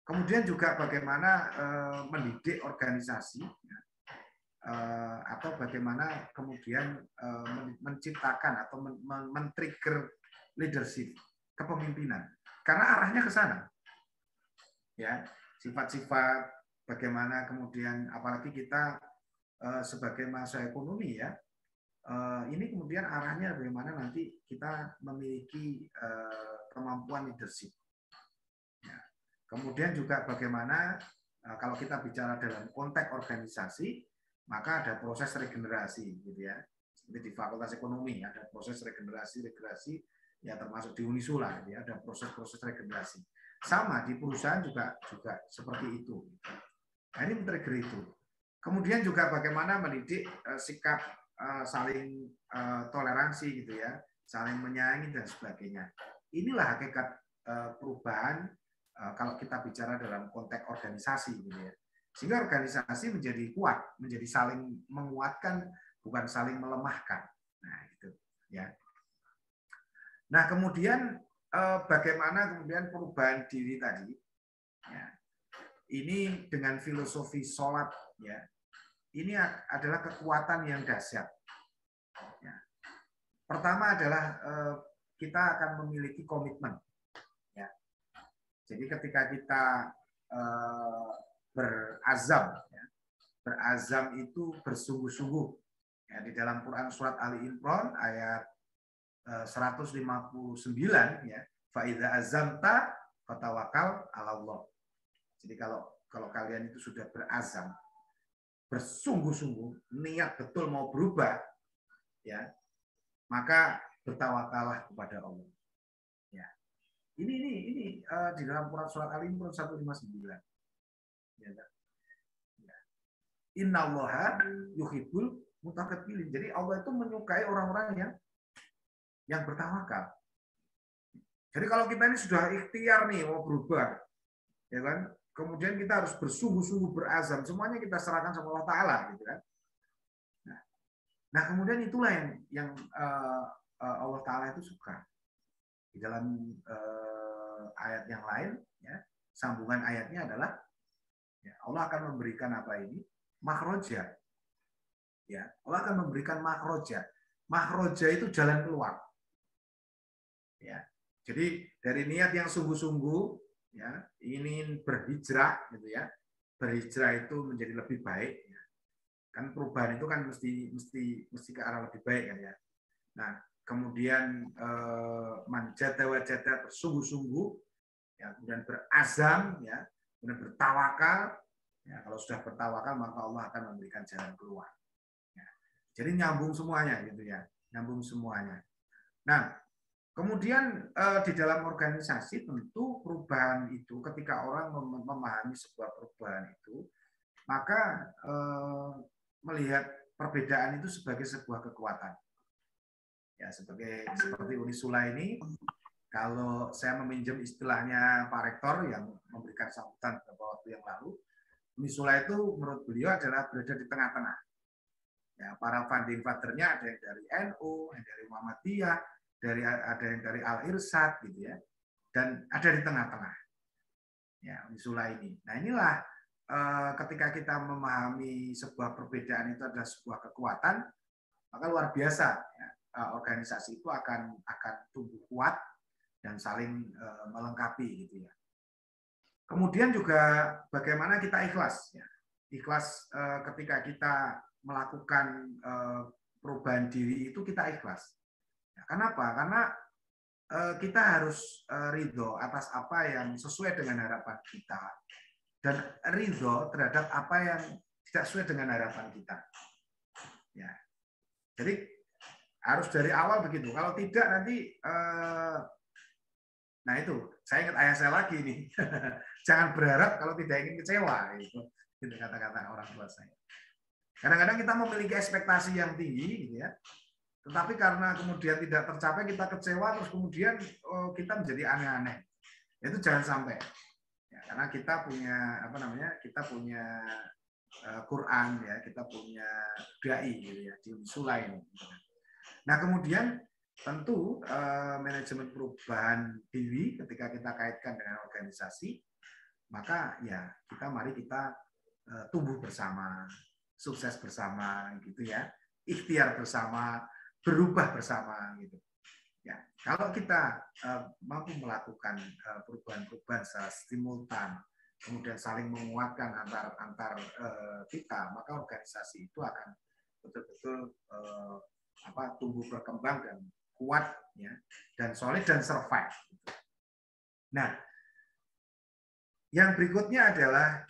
Kemudian juga bagaimana mendidik organisasi ya, atau bagaimana kemudian menciptakan atau men-trigger leadership, kepemimpinan. Karena arahnya ke sana. Ya, sifat-sifat bagaimana kemudian apalagi kita sebagai mahasiswa ekonomi ya, ini kemudian arahnya bagaimana nanti kita memiliki kemampuan leadership. Ya. Kemudian juga bagaimana kalau kita bicara dalam konteks organisasi, maka ada proses regenerasi, gitu ya. Seperti di Fakultas Ekonomi ada proses regenerasi ya termasuk di Unisula, ya ada proses-proses regenerasi. Sama di perusahaan juga seperti itu. Nah, ini men-trigger itu. Kemudian juga bagaimana mendidik sikap saling toleransi gitu ya, saling menyayangi dan sebagainya. Inilah hakikat perubahan kalau kita bicara dalam konteks organisasi gitu ya. Sehingga organisasi menjadi kuat, menjadi saling menguatkan, bukan saling melemahkan. Nah, itu ya. Nah, kemudian bagaimana kemudian perubahan diri tadi? Ya. Ini dengan filosofi sholat ya. Ini adalah kekuatan yang dahsyat. Ya. Pertama adalah kita akan memiliki komitmen. Ya. Jadi ketika kita berazam, ya. Berazam itu bersungguh-sungguh. Ya, di dalam Quran surat Ali Imran ayat 159 ya, fa idza azamta fatawakkal 'ala Allah. Jadi kalau kalian itu sudah berazam, bersungguh-sungguh, niat betul mau berubah, ya, maka bertawakallah kepada Allah. Ya. Ini di dalam Quran surat Ali Imran 159. Ya. Innallaha yuhibbul mutakabbirin. Jadi Allah itu menyukai orang-orang yang bertawakal. Jadi kalau kita ini sudah ikhtiar nih mau berubah, ya kan? kemudian kita harus bersungguh-sungguh berazam, semuanya kita serahkan sama Allah Ta'ala gitu kan. Nah kemudian itulah yang Allah Ta'ala itu suka. Di dalam ayat yang lain, ya, sambungan ayatnya adalah ya, Allah akan memberikan apa ini? Makhroja. Ya, Allah akan memberikan makhroja. Makhroja itu jalan keluar. Ya, jadi dari niat yang sungguh-sungguh, ya, ingin berhijrah, gitu ya, berhijrah itu menjadi lebih baik. Ya. Kan perubahan itu kan mesti ke arah lebih baik kan ya. Nah, kemudian manjata wajata bersungguh-sungguh, ya, kemudian berazam, ya, kemudian bertawakal. Ya, kalau sudah bertawakal maka Allah akan memberikan jalan keluar. Ya. Jadi nyambung semuanya gitu ya, nyambung semuanya. Nah, kemudian di dalam organisasi tentu perubahan itu ketika orang memahami sebuah perubahan itu, maka melihat perbedaan itu sebagai sebuah kekuatan. Ya, seperti Unisula ini, kalau saya meminjam istilahnya Pak Rektor yang memberikan sambutan beberapa waktu yang lalu, Unisula itu menurut beliau adalah berada di tengah-tengah. Ya, para founding father-nya ada yang dari NU, yang dari Muhammadiyah, ada yang dari Al-Irsyad gitu ya, dan ada di tengah-tengah. Ya, Unisula ini. Nah, inilah ketika kita memahami sebuah perbedaan itu adalah sebuah kekuatan, maka luar biasa ya, organisasi itu akan tumbuh kuat dan saling melengkapi gitu ya. Kemudian juga bagaimana kita ikhlas ya. Ikhlas ketika kita melakukan perubahan diri itu kita ikhlas. Ya, kenapa? Karena kita harus ridho atas apa yang sesuai dengan harapan kita dan ridho terhadap apa yang tidak sesuai dengan harapan kita. Ya, jadi harus dari awal begitu. Kalau tidak nanti, nah itu saya ingat ayah saya lagi nih. Jangan berharap kalau tidak ingin kecewa. Itu kata-kata orang tua saya. Kadang-kadang kita memiliki ekspektasi yang tinggi, gitu ya. Tetapi karena kemudian tidak tercapai kita kecewa, terus kemudian kita menjadi aneh-aneh. Itu jangan sampai. Ya, karena kita punya apa namanya? Kita punya Quran ya, kita punya dai gitu ya, di Unisula ini. Nah, kemudian tentu manajemen perubahan diri ketika kita kaitkan dengan organisasi, maka ya mari kita tumbuh bersama, sukses bersama gitu ya, ikhtiar bersama, berubah bersama gitu. Ya, kalau kita mampu melakukan perubahan-perubahan secara simultan, kemudian saling menguatkan antar kita, maka organisasi itu akan betul-betul tumbuh berkembang dan kuat ya, dan solid dan survive. Nah, yang berikutnya adalah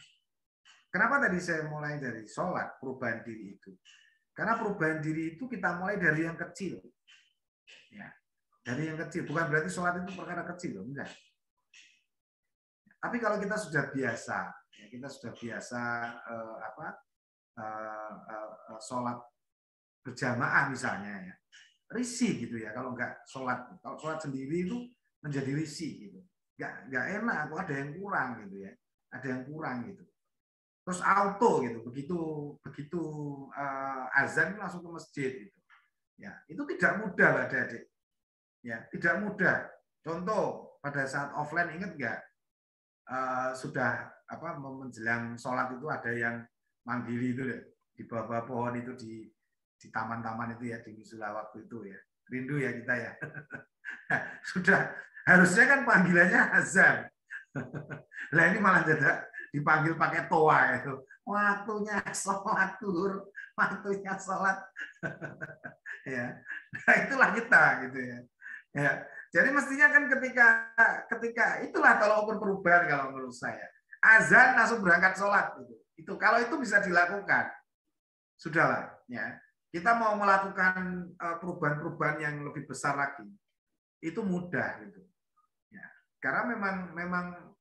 kenapa tadi saya mulai dari sholat perubahan diri itu? Karena perubahan diri itu kita mulai dari yang kecil, ya, dari yang kecil. Bukan berarti sholat itu perkara kecil, enggak. Tapi kalau kita sudah biasa, ya, kita sudah biasa sholat berjamaah misalnya ya, risih gitu ya kalau nggak sholat. Kalau sholat sendiri itu menjadi risih gitu, nggak enak, aku ada yang kurang gitu ya, ada yang kurang gitu. Terus auto gitu, begitu azan langsung ke masjid gitu. Ya, itu tidak mudah lah adik-adik. Ya, tidak mudah. Contoh pada saat offline ingat nggak sudah menjelang sholat itu ada yang mandiri itu deh, di bawah pohon itu di taman-taman itu ya, di Misula waktu itu ya. Rindu ya kita ya. Sudah harusnya kan panggilannya azan. Lah ini malah tidak dipanggil pakai toa itu. Waktunya sholat zuhur, waktunya sholat. Ya. Nah, itulah kita gitu ya. Ya. Jadi mestinya kan ketika itulah kalau ukur perubahan kalau menurut saya. Azan langsung berangkat sholat gitu. Itu kalau itu bisa dilakukan. Sudahlah ya. Kita mau melakukan perubahan-perubahan yang lebih besar lagi, itu mudah gitu. Ya, karena memang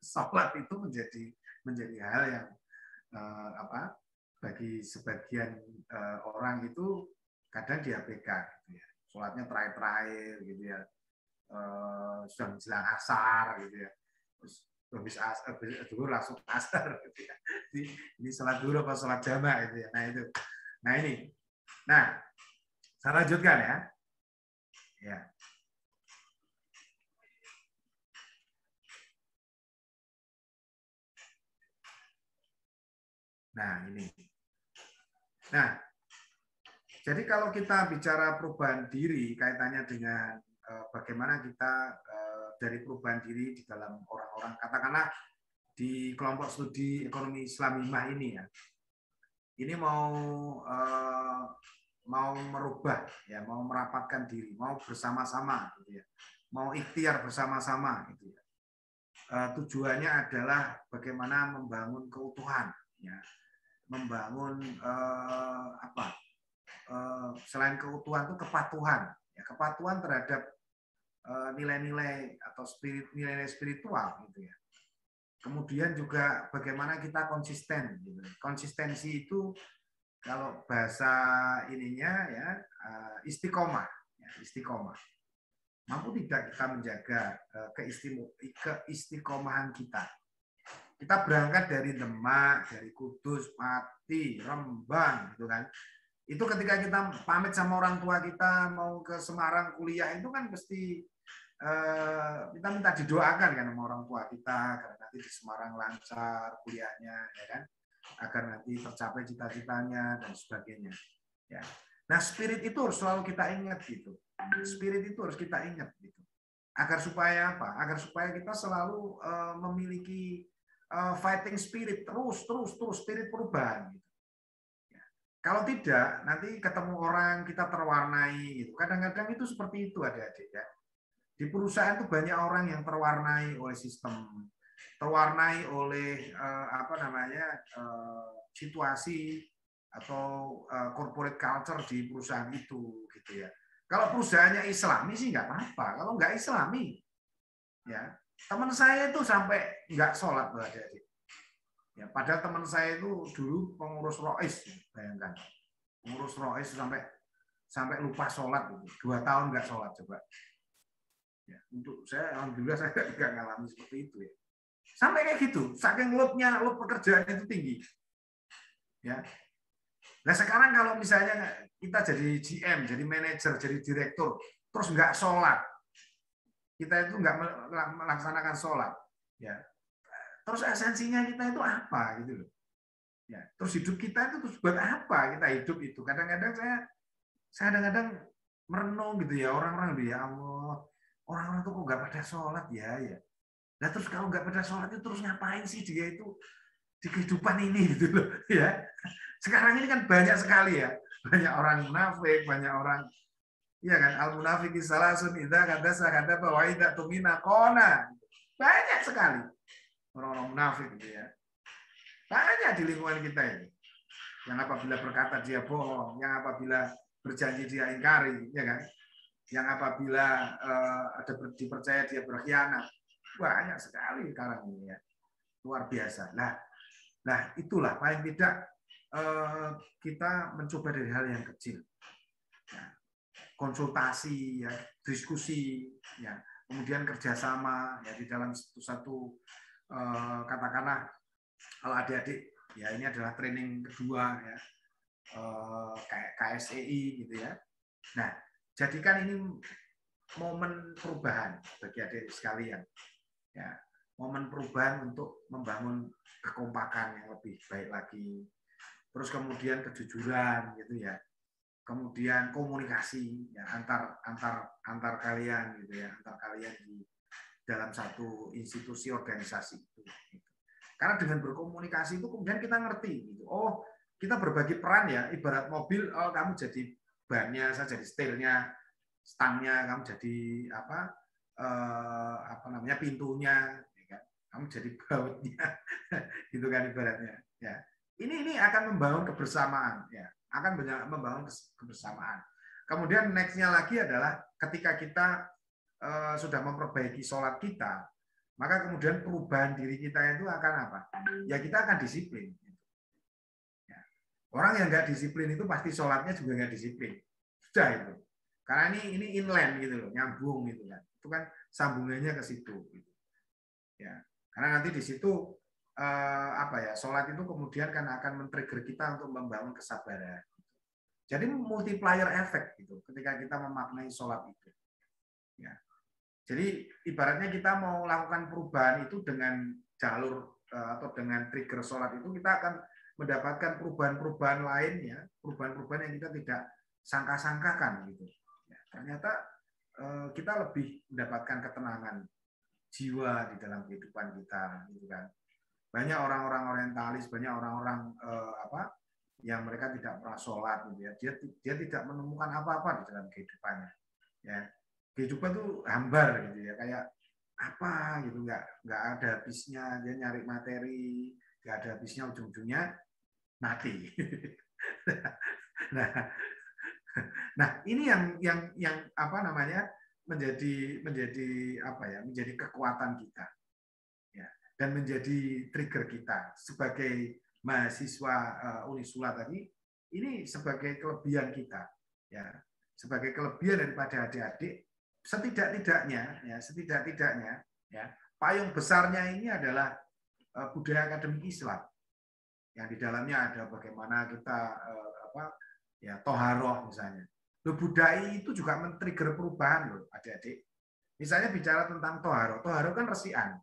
sholat itu menjadi hal yang bagi sebagian orang itu kadang diabaikan gitu ya. Sholatnya terakhir gitu ya, sudah menjelang asar gitu ya. Terus habis zuhur langsung asar gitu ya. Ini salat zuhur apa salat jamak gitu ya. Nah itu. Nah ini. Nah, saya lanjutkan ya. Ya. Nah, ini. Nah, jadi kalau kita bicara perubahan diri kaitannya dengan bagaimana kita dari perubahan diri di dalam orang-orang, katakanlah di kelompok studi ekonomi Islamiyah ini ya. Ini mau merubah ya, mau merapatkan diri, mau bersama-sama gitu ya. Mau ikhtiar bersama-sama gitu ya. Tujuannya adalah bagaimana membangun keutuhan ya. Membangun selain keutuhan itu kepatuhan ya, kepatuhan terhadap nilai-nilai atau nilai-nilai spiritual gitu ya. Kemudian juga bagaimana kita konsisten gitu. Konsistensi itu kalau bahasa ininya ya istiqomah ya, istiqomah. Mampu tidak kita menjaga keistiqomahan kita. Kita berangkat dari Demak, dari Kudus, Pati, Rembang, gitu kan. Itu ketika kita pamit sama orang tua kita mau ke Semarang kuliah itu kan pasti kita minta didoakan kan sama orang tua kita agar nanti di Semarang lancar kuliahnya, ya kan, agar nanti tercapai cita-citanya dan sebagainya. Ya. Nah, spirit itu harus selalu kita ingat gitu. Spirit itu harus kita ingat gitu. Agar supaya apa? Agar supaya kita selalu memiliki fighting spirit, terus spirit perubahan gitu. Ya. Kalau tidak, nanti ketemu orang kita terwarnai gitu. Kadang-kadang itu seperti itu adik-adik ya. Di perusahaan itu banyak orang yang terwarnai oleh sistem, terwarnai oleh situasi atau corporate culture di perusahaan itu gitu ya. Kalau perusahaannya Islami sih nggak apa-apa. Kalau nggak Islami, ya. Teman saya itu sampai nggak sholat, adik-adik. Ya, padahal teman saya itu dulu pengurus Rois, bayangkan. Pengurus Rois sampai lupa sholat, 2 tahun nggak sholat coba. Ya, untuk saya, alhamdulillah saya nggak ngalami seperti itu ya. Sampai kayak gitu, saking load pekerjaan itu tinggi. Ya. Nah sekarang kalau misalnya kita jadi GM, jadi manajer, jadi direktur, terus nggak sholat, kita itu nggak melaksanakan sholat, ya. Terus esensinya kita itu apa gitu loh? Ya. Terus hidup kita itu terus buat apa kita hidup itu? Kadang-kadang saya kadang-kadang merenung gitu ya, orang-orang ya Allah, orang-orang tuh kok nggak pada sholat ya. Nah terus kalau nggak pada sholat itu terus ngapain sih dia itu di kehidupan ini gitu loh, ya. Sekarang ini kan banyak sekali ya, banyak orang munafik, banyak orang. Iya kan, al munafiki salasun idza kadasa kadaba wa idza tumina qona. Banyak sekali orang-orang munafik gitu ya. Banyak di lingkungan kita ini. Yang apabila berkata dia bohong, yang apabila berjanji dia ingkari, ya kan? Yang apabila ada dipercaya dia berkhianat. Banyak sekali sekarang ini ya. Luar biasa. Nah, itulah paling tidak kita mencoba dari hal yang kecil. Ya. Konsultasi, ya, diskusi, ya, kemudian kerjasama ya di dalam satu katakanlah kalau adik-adik ya ini adalah training kedua ya kayak KSEI gitu ya. Nah, jadikan ini momen perubahan bagi adik sekalian ya, momen perubahan untuk membangun kekompakan yang lebih baik lagi, terus kemudian kejujuran gitu ya. Kemudian komunikasi ya, antar kalian gitu ya, antar kalian di dalam satu institusi organisasi itu. Gitu. Karena dengan berkomunikasi itu kemudian kita ngerti gitu. Oh, kita berbagi peran ya, ibarat mobil, oh kamu jadi bannya, saya jadi setirnya, stangnya, kamu jadi pintunya, ya kan? Kamu jadi bautnya, gitu kan ibaratnya. Ya, ini akan membangun kebersamaan ya. Akan membangun kebersamaan. Kemudian next-nya lagi adalah ketika kita sudah memperbaiki sholat kita, maka kemudian perubahan diri kita itu akan apa? Ya kita akan disiplin. Ya. Orang yang nggak disiplin itu pasti sholatnya juga nggak disiplin. Sudah itu. Karena ini inland gitu loh, nyambung gitu kan. Itu kan sambungannya ke situ. Gitu. Ya, karena nanti di situ sholat itu kemudian kan akan men-trigger kita untuk membangun kesabaran. Jadi multiplier efek gitu ketika kita memaknai sholat itu. Ya. Jadi ibaratnya kita mau lakukan perubahan itu dengan jalur atau dengan trigger sholat itu kita akan mendapatkan perubahan-perubahan lain ya, perubahan-perubahan yang kita tidak sangka-sangkakan gitu. Ya, ternyata kita lebih mendapatkan ketenangan jiwa di dalam kehidupan kita, gitu kan. Banyak orang-orang orientalis, banyak orang-orang yang mereka tidak pernah sholat, gitu ya. Dia tidak menemukan apa-apa di dalam kehidupannya. Ya, kehidupan itu hambar, gitu ya, kayak apa gitu, nggak ada habisnya. Dia nyari materi, nggak ada habisnya, ujung-ujungnya mati. Nah, ini yang apa namanya menjadi kekuatan kita, ya, dan menjadi trigger kita sebagai mahasiswa Unisula tadi. Ini sebagai kelebihan kita, ya, sebagai kelebihan daripada adik-adik. Setidak-tidaknya, ya, payung besarnya ini adalah budaya akademik Islam, yang di dalamnya ada bagaimana kita ya, toharoh misalnya. Budaya itu juga men-trigger perubahan loh, adik-adik. Misalnya bicara tentang toharoh kan resian,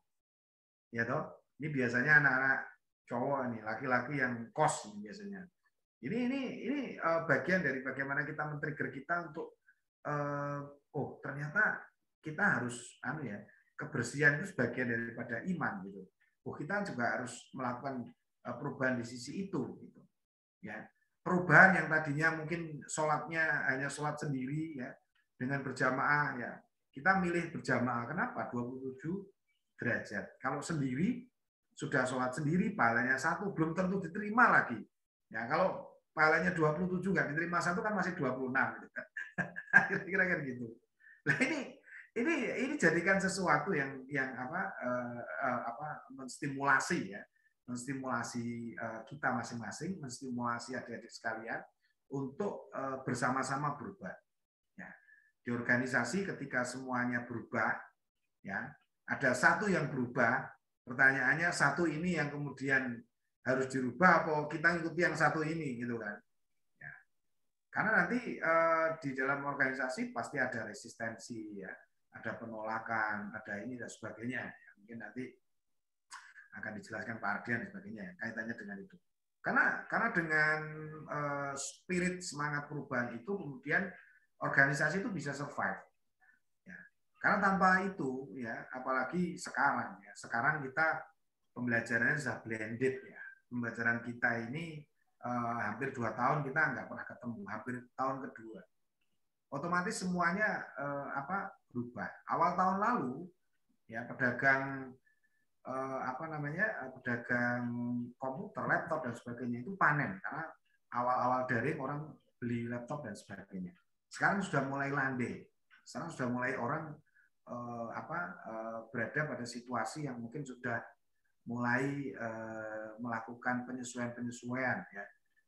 ya toh. Ini biasanya anak-anak cowok ini, laki-laki yang kos ini biasanya. Ini bagian dari bagaimana kita men-trigger kita untuk ternyata kita harus kebersihan itu sebagian daripada iman gitu. Kita juga harus melakukan perubahan di sisi itu gitu. Ya. Perubahan yang tadinya mungkin sholatnya hanya sholat sendiri ya, dengan berjamaah ya. Kita milih berjamaah. Kenapa? 27 derajat. Kalau sendiri sudah sholat sendiri, pahalanya 1 belum tentu diterima lagi. Ya, kalau pahalanya 27 nggak diterima 1 kan masih 26 gitu. Kira-kira gitu. Nah, ini jadikan sesuatu yang menstimulasi ya. Menstimulasi kita masing-masing, menstimulasi adik-adik sekalian untuk bersama-sama berubah. Ya. Di organisasi ketika semuanya berubah, ya ada satu yang berubah. Pertanyaannya satu ini yang kemudian harus dirubah, apa kita ikuti yang satu ini, gitu kan? Ya. Karena nanti di dalam organisasi pasti ada resistensi, ya, ada penolakan, ada ini dan sebagainya. Ya, mungkin nanti akan dijelaskan Pak Ardian dan sebagainya, kaitannya dengan itu. Karena dengan spirit semangat perubahan itu kemudian organisasi itu bisa survive. Ya. Karena tanpa itu ya, apalagi sekarang ya, sekarang kita pembelajarannya sudah blended ya. Pembelajaran kita ini hampir 2 tahun kita nggak pernah ketemu, hampir tahun kedua. Otomatis semuanya berubah. Awal tahun lalu ya pedagang pedagang komputer, laptop dan sebagainya itu panen karena awal-awal daring orang beli laptop dan sebagainya. Sekarang sudah mulai landai. Sekarang sudah mulai orang berada pada situasi yang mungkin sudah mulai melakukan penyesuaian ya.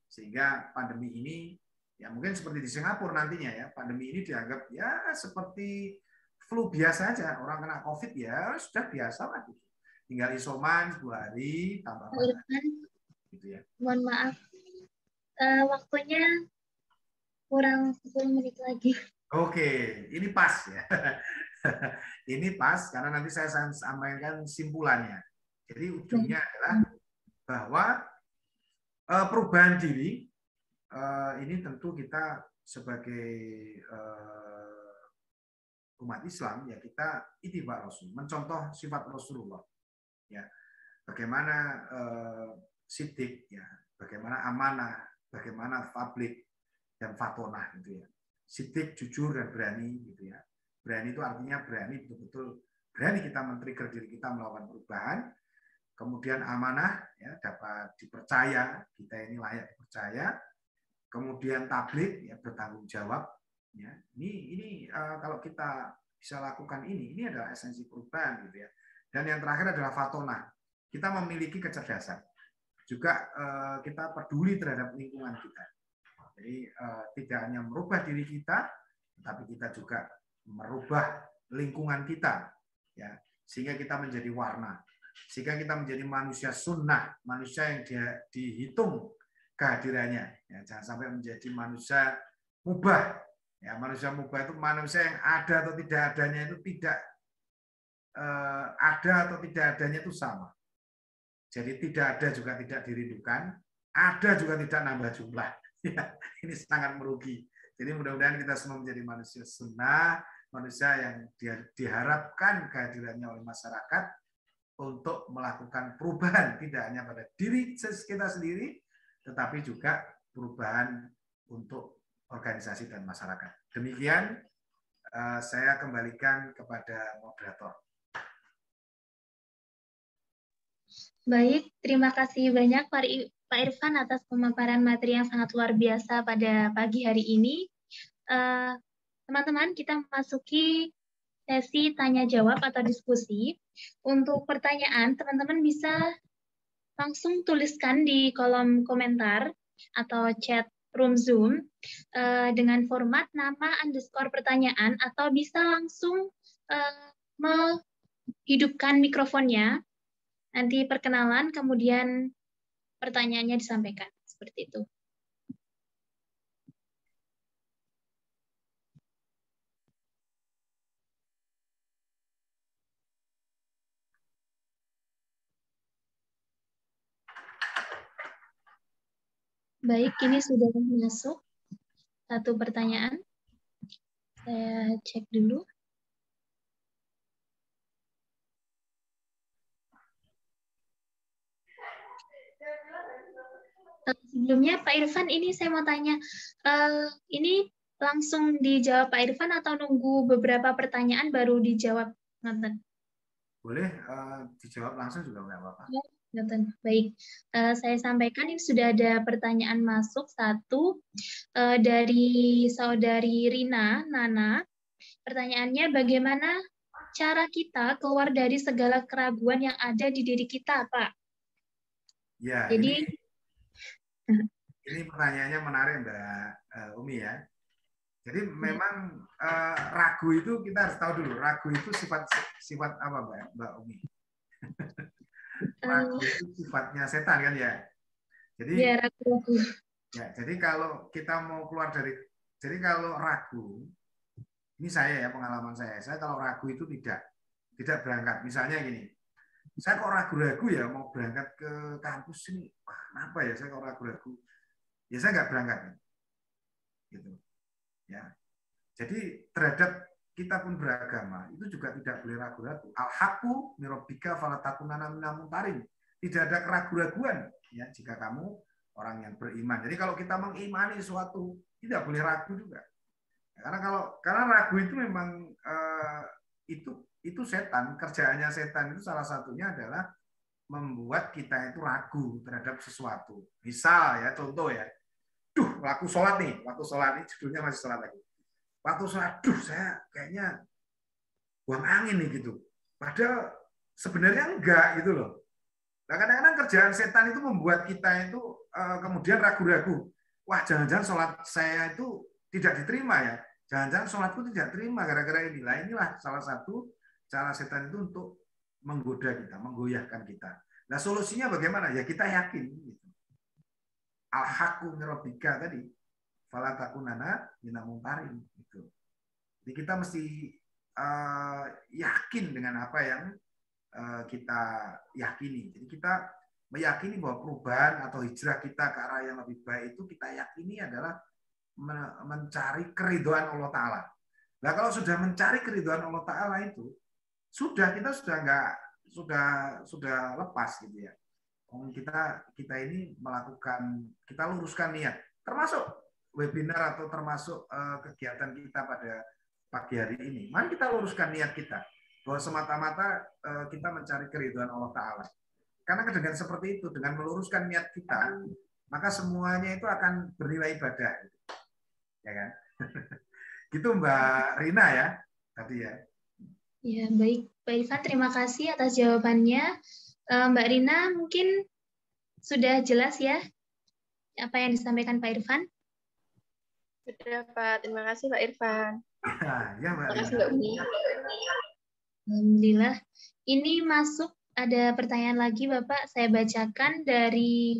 Sehingga pandemi ini ya mungkin seperti di Singapura nantinya ya, pandemi ini dianggap ya seperti flu biasa aja. Orang kena COVID ya sudah biasa lah gitu. Tinggal isoman 2 hari tambah gitu ya. Mohon maaf, waktunya kurang 10 menit lagi. Oke, ini pas ya. Ini pas karena nanti saya sampaikan simpulannya. Jadi ujungnya adalah bahwa perubahan diri ini tentu kita sebagai umat Islam ya, kita ittiba Rasul, mencontoh sifat Rasulullah. Ya, bagaimana sidik, ya, bagaimana amanah, bagaimana tabligh dan fatonah gitu ya. Sidik, jujur dan berani gitu ya. Berani itu artinya berani betul-betul berani kita men-trigger diri kita melakukan perubahan. Kemudian amanah ya, dapat dipercaya, kita ini layak dipercaya. Kemudian tabligh ya, bertanggung jawab ya. Ini kalau kita bisa lakukan ini adalah esensi perubahan gitu ya. Dan yang terakhir adalah fatonah. Kita memiliki kecerdasan. Juga kita peduli terhadap lingkungan kita. Jadi tidak hanya merubah diri kita, tapi kita juga merubah lingkungan kita. Ya, sehingga kita menjadi warna, sehingga kita menjadi manusia sunnah, manusia yang dihitung kehadirannya. Ya, jangan sampai menjadi manusia mubah. Ya, manusia mubah itu manusia yang ada atau tidak adanya itu tidak ada atau tidak adanya itu sama. Jadi tidak ada juga tidak dirindukan, ada juga tidak nambah jumlah. Ya, ini sangat merugi. Jadi mudah-mudahan kita semua menjadi manusia sunnah, manusia yang diharapkan kehadirannya oleh masyarakat untuk melakukan perubahan, tidak hanya pada diri kita sendiri, tetapi juga perubahan untuk organisasi dan masyarakat. Demikian, saya kembalikan kepada moderator. Baik, terima kasih banyak Pak Irfan atas pemaparan materi yang sangat luar biasa pada pagi hari ini. Teman-teman, kita memasuki sesi tanya-jawab atau diskusi. Untuk pertanyaan, teman-teman bisa langsung tuliskan di kolom komentar atau chat room Zoom dengan format nama _ pertanyaan, atau bisa langsung menghidupkan mikrofonnya. Nanti perkenalan, kemudian pertanyaannya disampaikan. Seperti itu. Baik, ini sudah masuk satu pertanyaan. Saya cek dulu. Sebelumnya Pak Irfan, ini saya mau tanya, ini langsung dijawab Pak Irfan atau nunggu beberapa pertanyaan baru dijawab? Boleh dijawab langsung juga nggak apa-apa. Baik, saya sampaikan ini sudah ada pertanyaan masuk satu dari saudari Rina Nana. Pertanyaannya, bagaimana cara kita keluar dari segala keraguan yang ada di diri kita, Pak? Ya, jadi ini pertanyaannya menarik, Mbak Umi ya. Jadi memang ragu itu kita harus tahu dulu, ragu itu sifat apa, Mbak Umi? Ragu itu sifatnya setan kan ya. Jadi ya, ragu. Ya, jadi kalau kita mau keluar dari, jadi kalau ragu, ini saya ya, pengalaman saya kalau ragu itu tidak berangkat. Misalnya gini, saya kok ragu-ragu ya mau berangkat ke kampus ini, wah, kenapa ya saya kok ragu-ragu? Ya saya nggak berangkat, gitu. Ya, jadi terhadap kita pun beragama itu juga tidak boleh ragu-ragu. Al-haqqu min rabbika fala takunanna minal mumtarin. Tidak ada keraguan-raguan ya jika kamu orang yang beriman. Jadi kalau kita mengimani sesuatu tidak boleh ragu juga. Karena ragu itu memang itu setan, kerjaannya setan itu salah satunya adalah membuat kita itu ragu terhadap sesuatu. Misal ya, contoh ya, waktu sholat nih judulnya masih sholat lagi. Waktu sholat, saya kayaknya buang angin nih gitu. Padahal sebenarnya enggak gitu loh. Nah, kadang-kadang kerjaan setan itu membuat kita itu kemudian ragu-ragu. Wah, jangan-jangan sholat saya itu tidak diterima ya. Jangan-jangan sholatku tidak terima gara-gara ini. Lah, inilah salah satu cara setan itu untuk menggoda kita, menggoyahkan kita. Nah, solusinya bagaimana? Ya kita yakin. Gitu. Al-haqqu min rabbika tadi. Fala takunanna minal mumtarin. Gitu. Jadi kita mesti yakin dengan apa yang kita yakini. Jadi kita meyakini bahwa perubahan atau hijrah kita ke arah yang lebih baik itu kita yakini adalah mencari keridhaan Allah Ta'ala. Nah, kalau sudah mencari keridhaan Allah Ta'ala itu, kita sudah lepas gitu ya. Kita ini kita luruskan niat, termasuk webinar atau termasuk kegiatan kita pada pagi hari ini. Mari kita luruskan niat kita bahwa semata-mata kita mencari keridhaan Allah Ta'ala. Karena dengan seperti itu, dengan meluruskan niat kita, maka semuanya itu akan bernilai ibadah. Ya kan? Gitu Mbak Rina ya, tadi ya. Ya, baik. Pak Irfan, terima kasih atas jawabannya. Mbak Rina, mungkin sudah jelas ya apa yang disampaikan Pak Irfan? Sudah, Pak. Terima kasih, Pak Irfan. Ya, Mbak Terima kasih, Rina. Mbak Umi. Alhamdulillah. Ini masuk, ada pertanyaan lagi Bapak, saya bacakan dari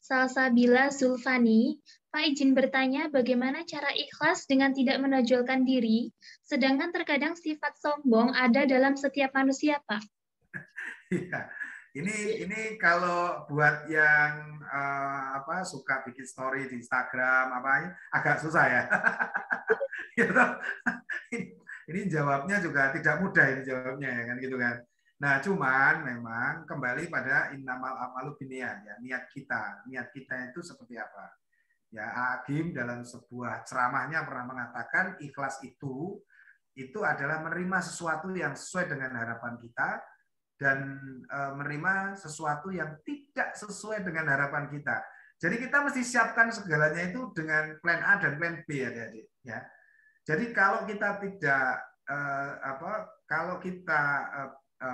Salsabila Zulfani. Pak izin bertanya bagaimana cara ikhlas dengan tidak menonjolkan diri, sedangkan terkadang sifat sombong ada dalam setiap manusia, Pak. Iya. Ini kalau buat yang suka bikin story di Instagram agak susah ya. Ini jawabnya juga tidak mudah ini jawabnya ya kan gitu kan. Nah, cuman memang kembali pada innamal a'malu binniyat ya, niat kita itu seperti apa. Ya, Agim dalam sebuah ceramahnya pernah mengatakan ikhlas itu adalah menerima sesuatu yang sesuai dengan harapan kita dan menerima sesuatu yang tidak sesuai dengan harapan kita. Jadi kita mesti siapkan segalanya itu dengan plan A dan plan B ya, adik ya. Jadi kalau kita tidak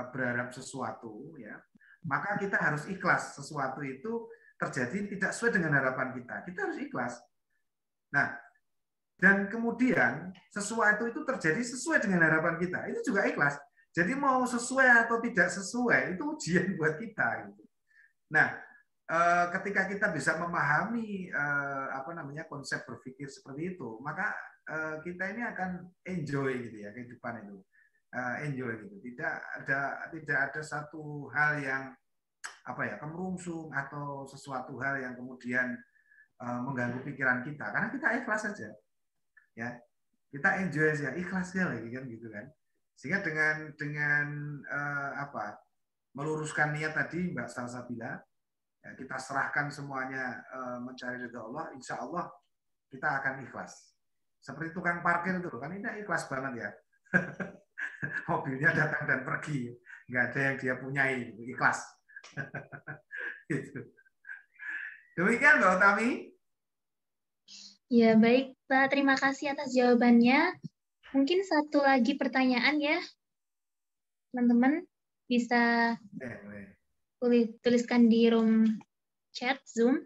berharap sesuatu ya, maka kita harus ikhlas sesuatu itu terjadi tidak sesuai dengan harapan kita. Kita harus ikhlas. Nah, dan kemudian sesuatu itu terjadi sesuai dengan harapan kita. Itu juga ikhlas. Jadi mau sesuai atau tidak sesuai itu ujian buat kita. Gitu. Nah, ketika kita bisa memahami konsep berpikir seperti itu, maka kita ini akan enjoy gitu ya kehidupan itu. Enjoy gitu. Tidak ada satu hal yang kemerungsung atau sesuatu hal yang kemudian mengganggu pikiran kita karena kita ikhlas saja ya, kita enjoy saja, ikhlasnya lagi kan gitu kan, sehingga dengan meluruskan niat tadi Mbak Salsabila ya, kita serahkan semuanya mencari ridha Allah, insya Allah kita akan ikhlas seperti tukang parkir itu kan, ini ikhlas banget ya. Mobilnya datang dan pergi, nggak ada yang dia punyai, ikhlas. Gitu. Demikian Mbak Utami. Ya baik Pak, terima kasih atas jawabannya. Mungkin satu lagi pertanyaan ya, teman-teman bisa tuliskan di room chat Zoom.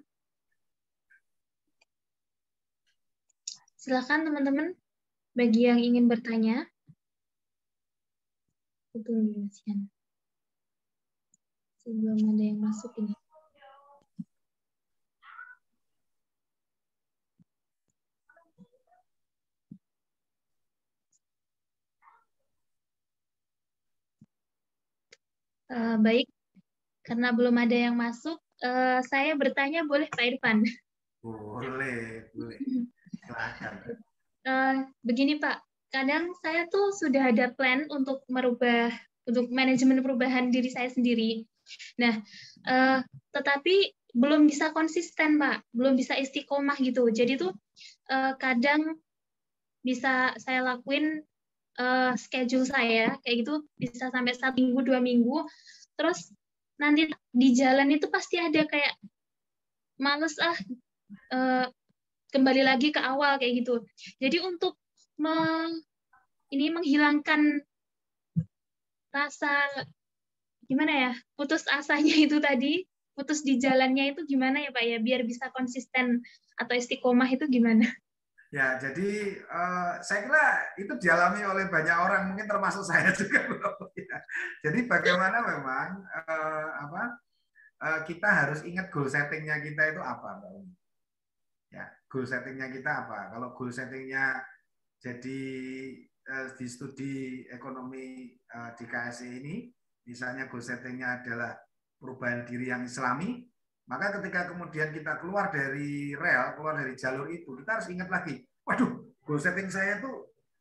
Silakan teman-teman, bagi yang ingin bertanya. Tunggu Sian. Sebelum ada yang masuk ini. Baik, karena belum ada yang masuk, saya bertanya boleh Pak Irfan? Boleh. Silakan. Begini Pak, kadang saya tuh sudah ada plan untuk untuk manajemen perubahan diri saya sendiri. Nah, tetapi belum bisa konsisten Pak, belum bisa istiqomah gitu. Jadi tuh kadang bisa saya lakuin schedule saya kayak gitu bisa sampai 1 minggu 2 minggu, terus nanti di jalan itu pasti ada kayak males kembali lagi ke awal kayak gitu. Jadi untuk menghilangkan rasa gimana ya, putus asanya itu tadi, putus di jalannya itu gimana ya Pak ya, biar bisa konsisten atau istiqomah itu gimana? Ya, jadi saya kira itu dialami oleh banyak orang, mungkin termasuk saya juga. Jadi bagaimana memang kita harus ingat goal settingnya kita itu apa, Mbak Umi? Ya, goal settingnya kita apa? Kalau goal settingnya jadi di studi ekonomi di KSI ini, misalnya goal settingnya adalah perubahan diri yang Islami, maka ketika kemudian kita keluar dari rel, keluar dari jalur itu, kita harus ingat lagi, waduh, goal setting saya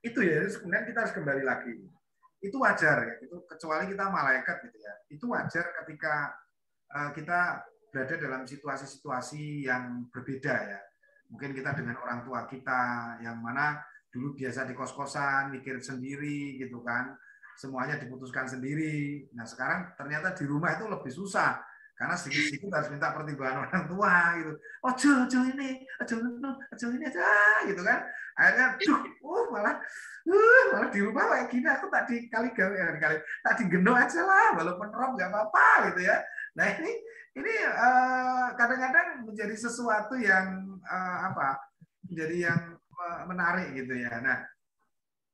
itu ya, kemudian kita harus kembali lagi. Itu wajar ya, itu kecuali kita malaikat gitu ya. Itu wajar ketika kita berada dalam situasi-situasi yang berbeda ya. Mungkin kita dengan orang tua kita yang mana dulu biasa di kos-kosan, mikir sendiri gitu kan. Semuanya diputuskan sendiri. Nah, sekarang ternyata di rumah itu lebih susah. Karena sedikit-sedikit harus minta pertimbangan orang tua gitu. Ojo ini aja gitu kan. Akhirnya malah di rumah kayak gini, aku tak digendong aja lah, walaupun rob nggak apa-apa gitu ya. Nah ini kadang-kadang menjadi sesuatu yang menjadi yang menarik gitu ya. Nah,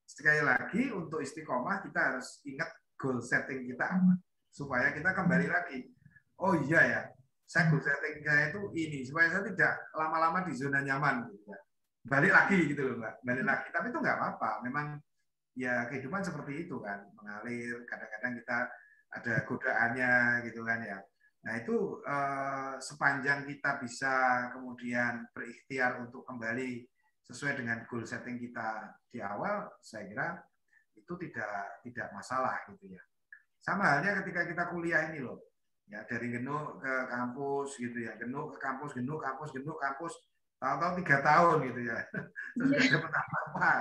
sekali lagi untuk istiqomah kita harus ingat goal setting kita apa, supaya kita kembali lagi. Oh iya ya, saya goal setting saya itu ini, supaya saya tidak lama-lama di zona nyaman gitu ya. Balik lagi gitu loh Mbak, balik lagi. Tapi itu nggak apa-apa, memang ya kehidupan seperti itu kan, mengalir. Kadang-kadang kita ada godaannya gitu kan ya. Nah itu sepanjang kita bisa kemudian berikhtiar untuk kembali sesuai dengan goal setting kita di awal, saya kira itu tidak masalah gitu ya. Sama halnya ketika kita kuliah ini loh, ya dari Genuk ke kampus gitu ya, Genuk ke kampus, Genuk kampus, tahu-tahu 3 tahun gitu ya, terus nggak dapat apa-apa.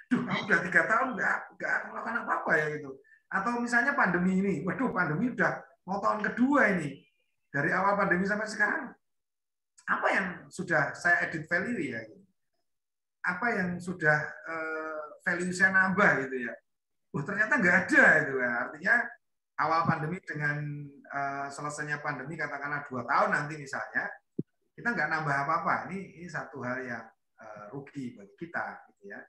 Duh, kamu udah 3 tahun nggak melakukan apa-apa ya gitu. Atau misalnya pandemi ini, waduh pandemi udah mau tahun kedua ini, dari awal pandemi sampai sekarang, apa yang sudah saya edit value ya? Gitu. Apa yang sudah value saya nambah gitu ya? Ternyata nggak ada itu ya. Artinya awal pandemi dengan selesainya pandemi katakanlah 2 tahun nanti misalnya, kita nggak nambah apa-apa. Ini satu hal yang rugi bagi kita gitu ya.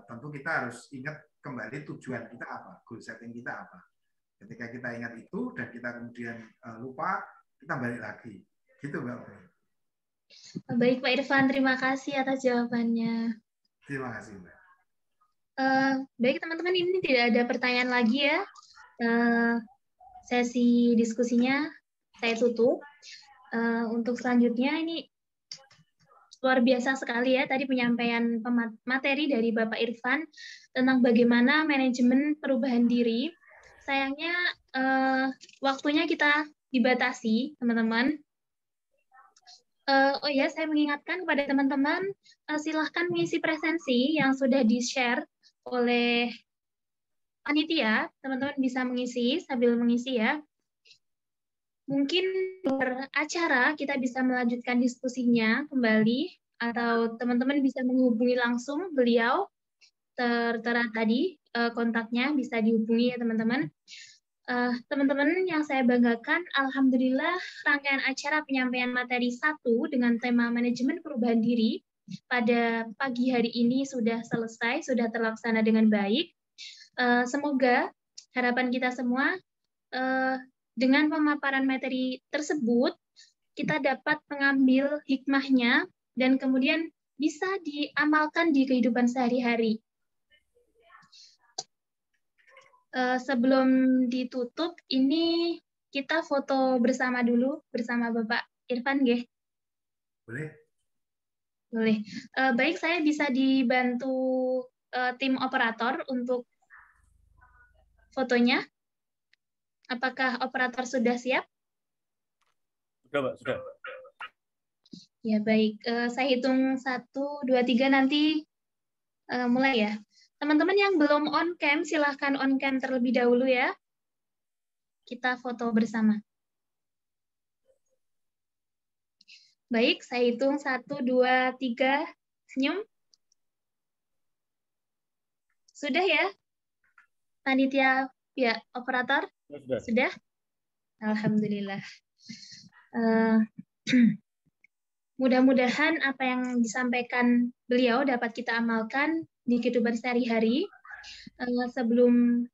Tentu kita harus ingat kembali tujuan kita apa, goal setting kita apa. Ketika kita ingat itu dan kita kemudian lupa, kita balik lagi. Gitu Mbak. Baik Pak Irfan, terima kasih atas jawabannya. Terima kasih Mbak. Baik teman-teman, ini tidak ada pertanyaan lagi ya. Sesi diskusinya saya tutup. Untuk selanjutnya ini luar biasa sekali ya tadi penyampaian materi dari Bapak Irfan tentang bagaimana manajemen perubahan diri. Sayangnya waktunya kita dibatasi, teman-teman. Oh ya, saya mengingatkan kepada teman-teman, silahkan mengisi presensi yang sudah di-share oleh panitia. Teman-teman bisa mengisi sambil mengisi ya. Mungkin beracara kita bisa melanjutkan diskusinya kembali, atau teman-teman bisa menghubungi langsung beliau, tertera tadi kontaknya bisa dihubungi ya teman-teman. Teman-teman yang saya banggakan, alhamdulillah rangkaian acara penyampaian materi 1 dengan tema manajemen perubahan diri pada pagi hari ini sudah selesai, sudah terlaksana dengan baik. Semoga harapan kita semua dengan pemaparan materi tersebut kita dapat mengambil hikmahnya dan kemudian bisa diamalkan di kehidupan sehari-hari. Sebelum ditutup, ini kita foto bersama dulu bersama Bapak Irfan, nggih? Boleh. Boleh. Baik, saya bisa dibantu tim operator untuk fotonya. Apakah operator sudah siap? Sudah, Pak, sudah. Ya, baik. Saya hitung 1, 2, 3 nanti mulai ya. Teman-teman yang belum on cam, silahkan on cam terlebih dahulu ya. Kita foto bersama. Baik, saya hitung 1, 2, 3, senyum. Sudah ya? Panitia ya, operator? Sudah? Alhamdulillah. Mudah-mudahan apa yang disampaikan beliau dapat kita amalkan di kehidupan sehari-hari. Sebelumnya,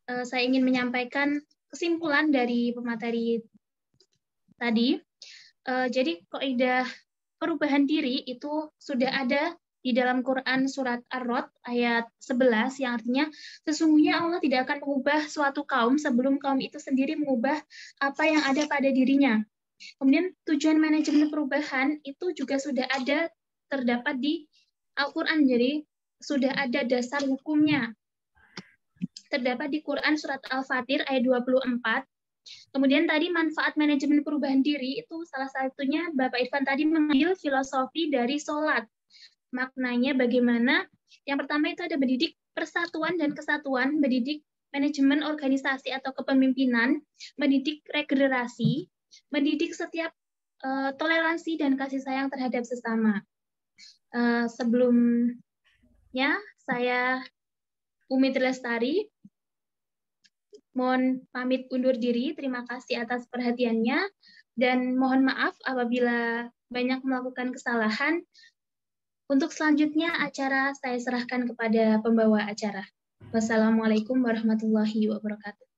saya ingin menyampaikan kesimpulan dari pemateri tadi. Jadi, kaidah perubahan diri itu sudah ada di dalam Quran surat Ar-Rod ayat 11 yang artinya sesungguhnya Allah tidak akan mengubah suatu kaum sebelum kaum itu sendiri mengubah apa yang ada pada dirinya. Kemudian tujuan manajemen perubahan itu juga sudah ada terdapat di Al-Quran, jadi sudah ada dasar hukumnya. Terdapat di Quran surat Al-Fatir ayat 24. Kemudian tadi manfaat manajemen perubahan diri itu salah satunya Bapak Irfan tadi mengambil filosofi dari sholat. Maknanya bagaimana? Yang pertama itu ada mendidik persatuan dan kesatuan, mendidik manajemen organisasi atau kepemimpinan, mendidik regenerasi, mendidik setiap toleransi dan kasih sayang terhadap sesama. Sebelumnya, saya Umi Lestari, mohon pamit undur diri. Terima kasih atas perhatiannya, dan mohon maaf apabila banyak melakukan kesalahan. Untuk selanjutnya, acara saya serahkan kepada pembawa acara. Wassalamualaikum warahmatullahi wabarakatuh.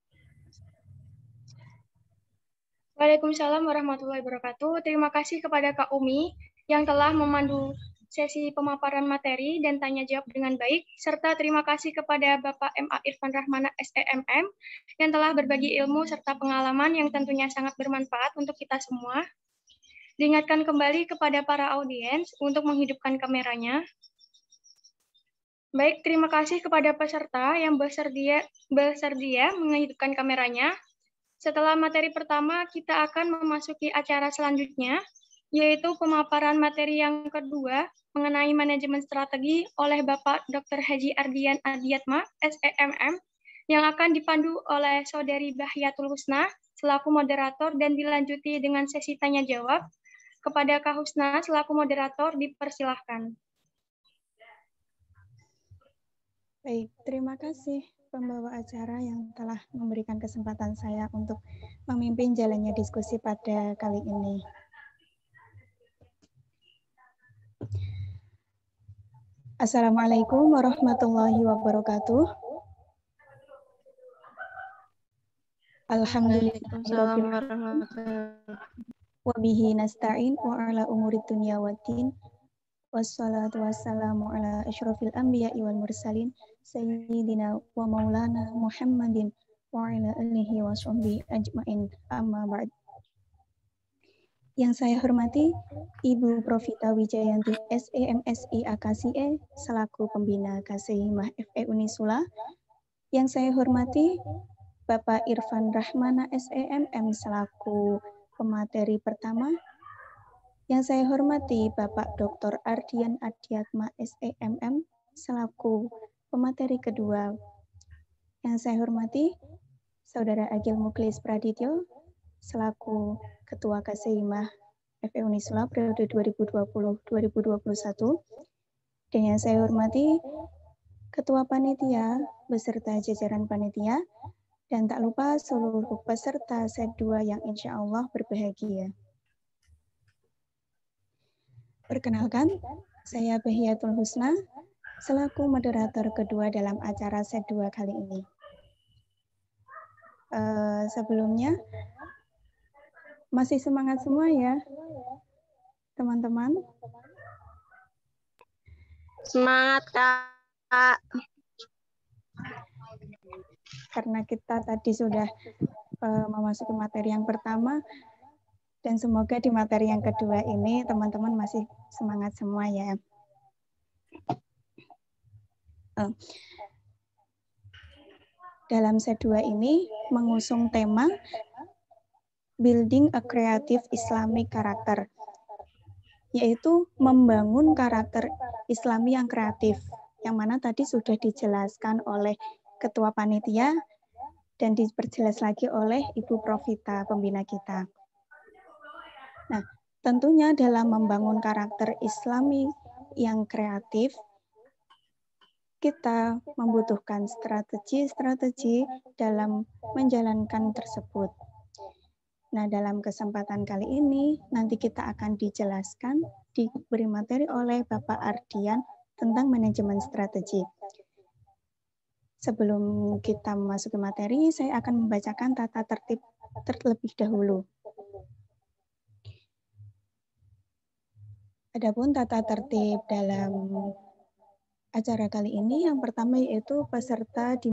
Waalaikumsalam warahmatullahi wabarakatuh. Terima kasih kepada Kak Umi yang telah memandu sesi pemaparan materi dan tanya jawab dengan baik, serta terima kasih kepada Bapak M.A. Irfan Rahmana SEMM yang telah berbagi ilmu serta pengalaman yang tentunya sangat bermanfaat untuk kita semua. Diingatkan kembali kepada para audiens untuk menghidupkan kameranya. Baik, terima kasih kepada peserta yang bersedia menghidupkan kameranya. Setelah materi pertama, kita akan memasuki acara selanjutnya, yaitu pemaparan materi yang kedua mengenai manajemen strategi oleh Bapak Dr. Haji Ardian Adiatma, SEMM, yang akan dipandu oleh Saudari Bahiyatul Husna selaku moderator dan dilanjuti dengan sesi tanya jawab. Kepada Kak Husna selaku moderator dipersilahkan. Baik, terima kasih pembawa acara yang telah memberikan kesempatan saya untuk memimpin jalannya diskusi pada kali ini. Assalamualaikum warahmatullahi wabarakatuh. Alhamdulillah. Wa bihi nasta'in wa ala umuri dunya waddin. Wassalatu wassalamu ala asyrafil anbiya'i wal mursalin sayyidina wa maulana Muhammadin wa ala alihi wa sahbihi ajmain, amma ba'd. Yang saya hormati Ibu Profita Wijayanti SEMSI AKSIE selaku pembina KSIMah FE Unisula. Yang saya hormati Bapak Irfan Rahmana SEMM selaku pemateri pertama. Yang saya hormati Bapak Dr. Ardian Adiatma SEMM selaku pemateri kedua. Yang saya hormati Saudara Agil Muklis Pradityo selaku Ketua KSIMah FE Unisula periode 2020-2021. Dan yang saya hormati Ketua Panitia beserta jajaran panitia, dan tak lupa seluruh peserta set 2 yang insya Allah berbahagia. Perkenalkan, saya Bahiyatul Husna, selaku moderator kedua dalam acara set 2 kali ini. Sebelumnya, masih semangat semua ya, teman-teman? Semangat, Kak. Karena kita tadi sudah memasuki materi yang pertama, dan semoga di materi yang kedua ini teman-teman masih semangat semua ya. Dalam set 2 ini mengusung tema Building a Creative Islamic Character, yaitu membangun karakter Islami yang kreatif, yang mana tadi sudah dijelaskan oleh Ketua Panitia dan diperjelas lagi oleh Ibu Profita, pembina kita. Nah, tentunya dalam membangun karakter Islami yang kreatif, kita membutuhkan strategi-strategi dalam menjalankan tersebut. Nah, dalam kesempatan kali ini, nanti kita akan dijelaskan, diberi materi oleh Bapak Ardian tentang manajemen strategi. Sebelum kita memasuki materi, saya akan membacakan tata tertib terlebih dahulu. Adapun tata tertib dalam acara kali ini, yang pertama yaitu peserta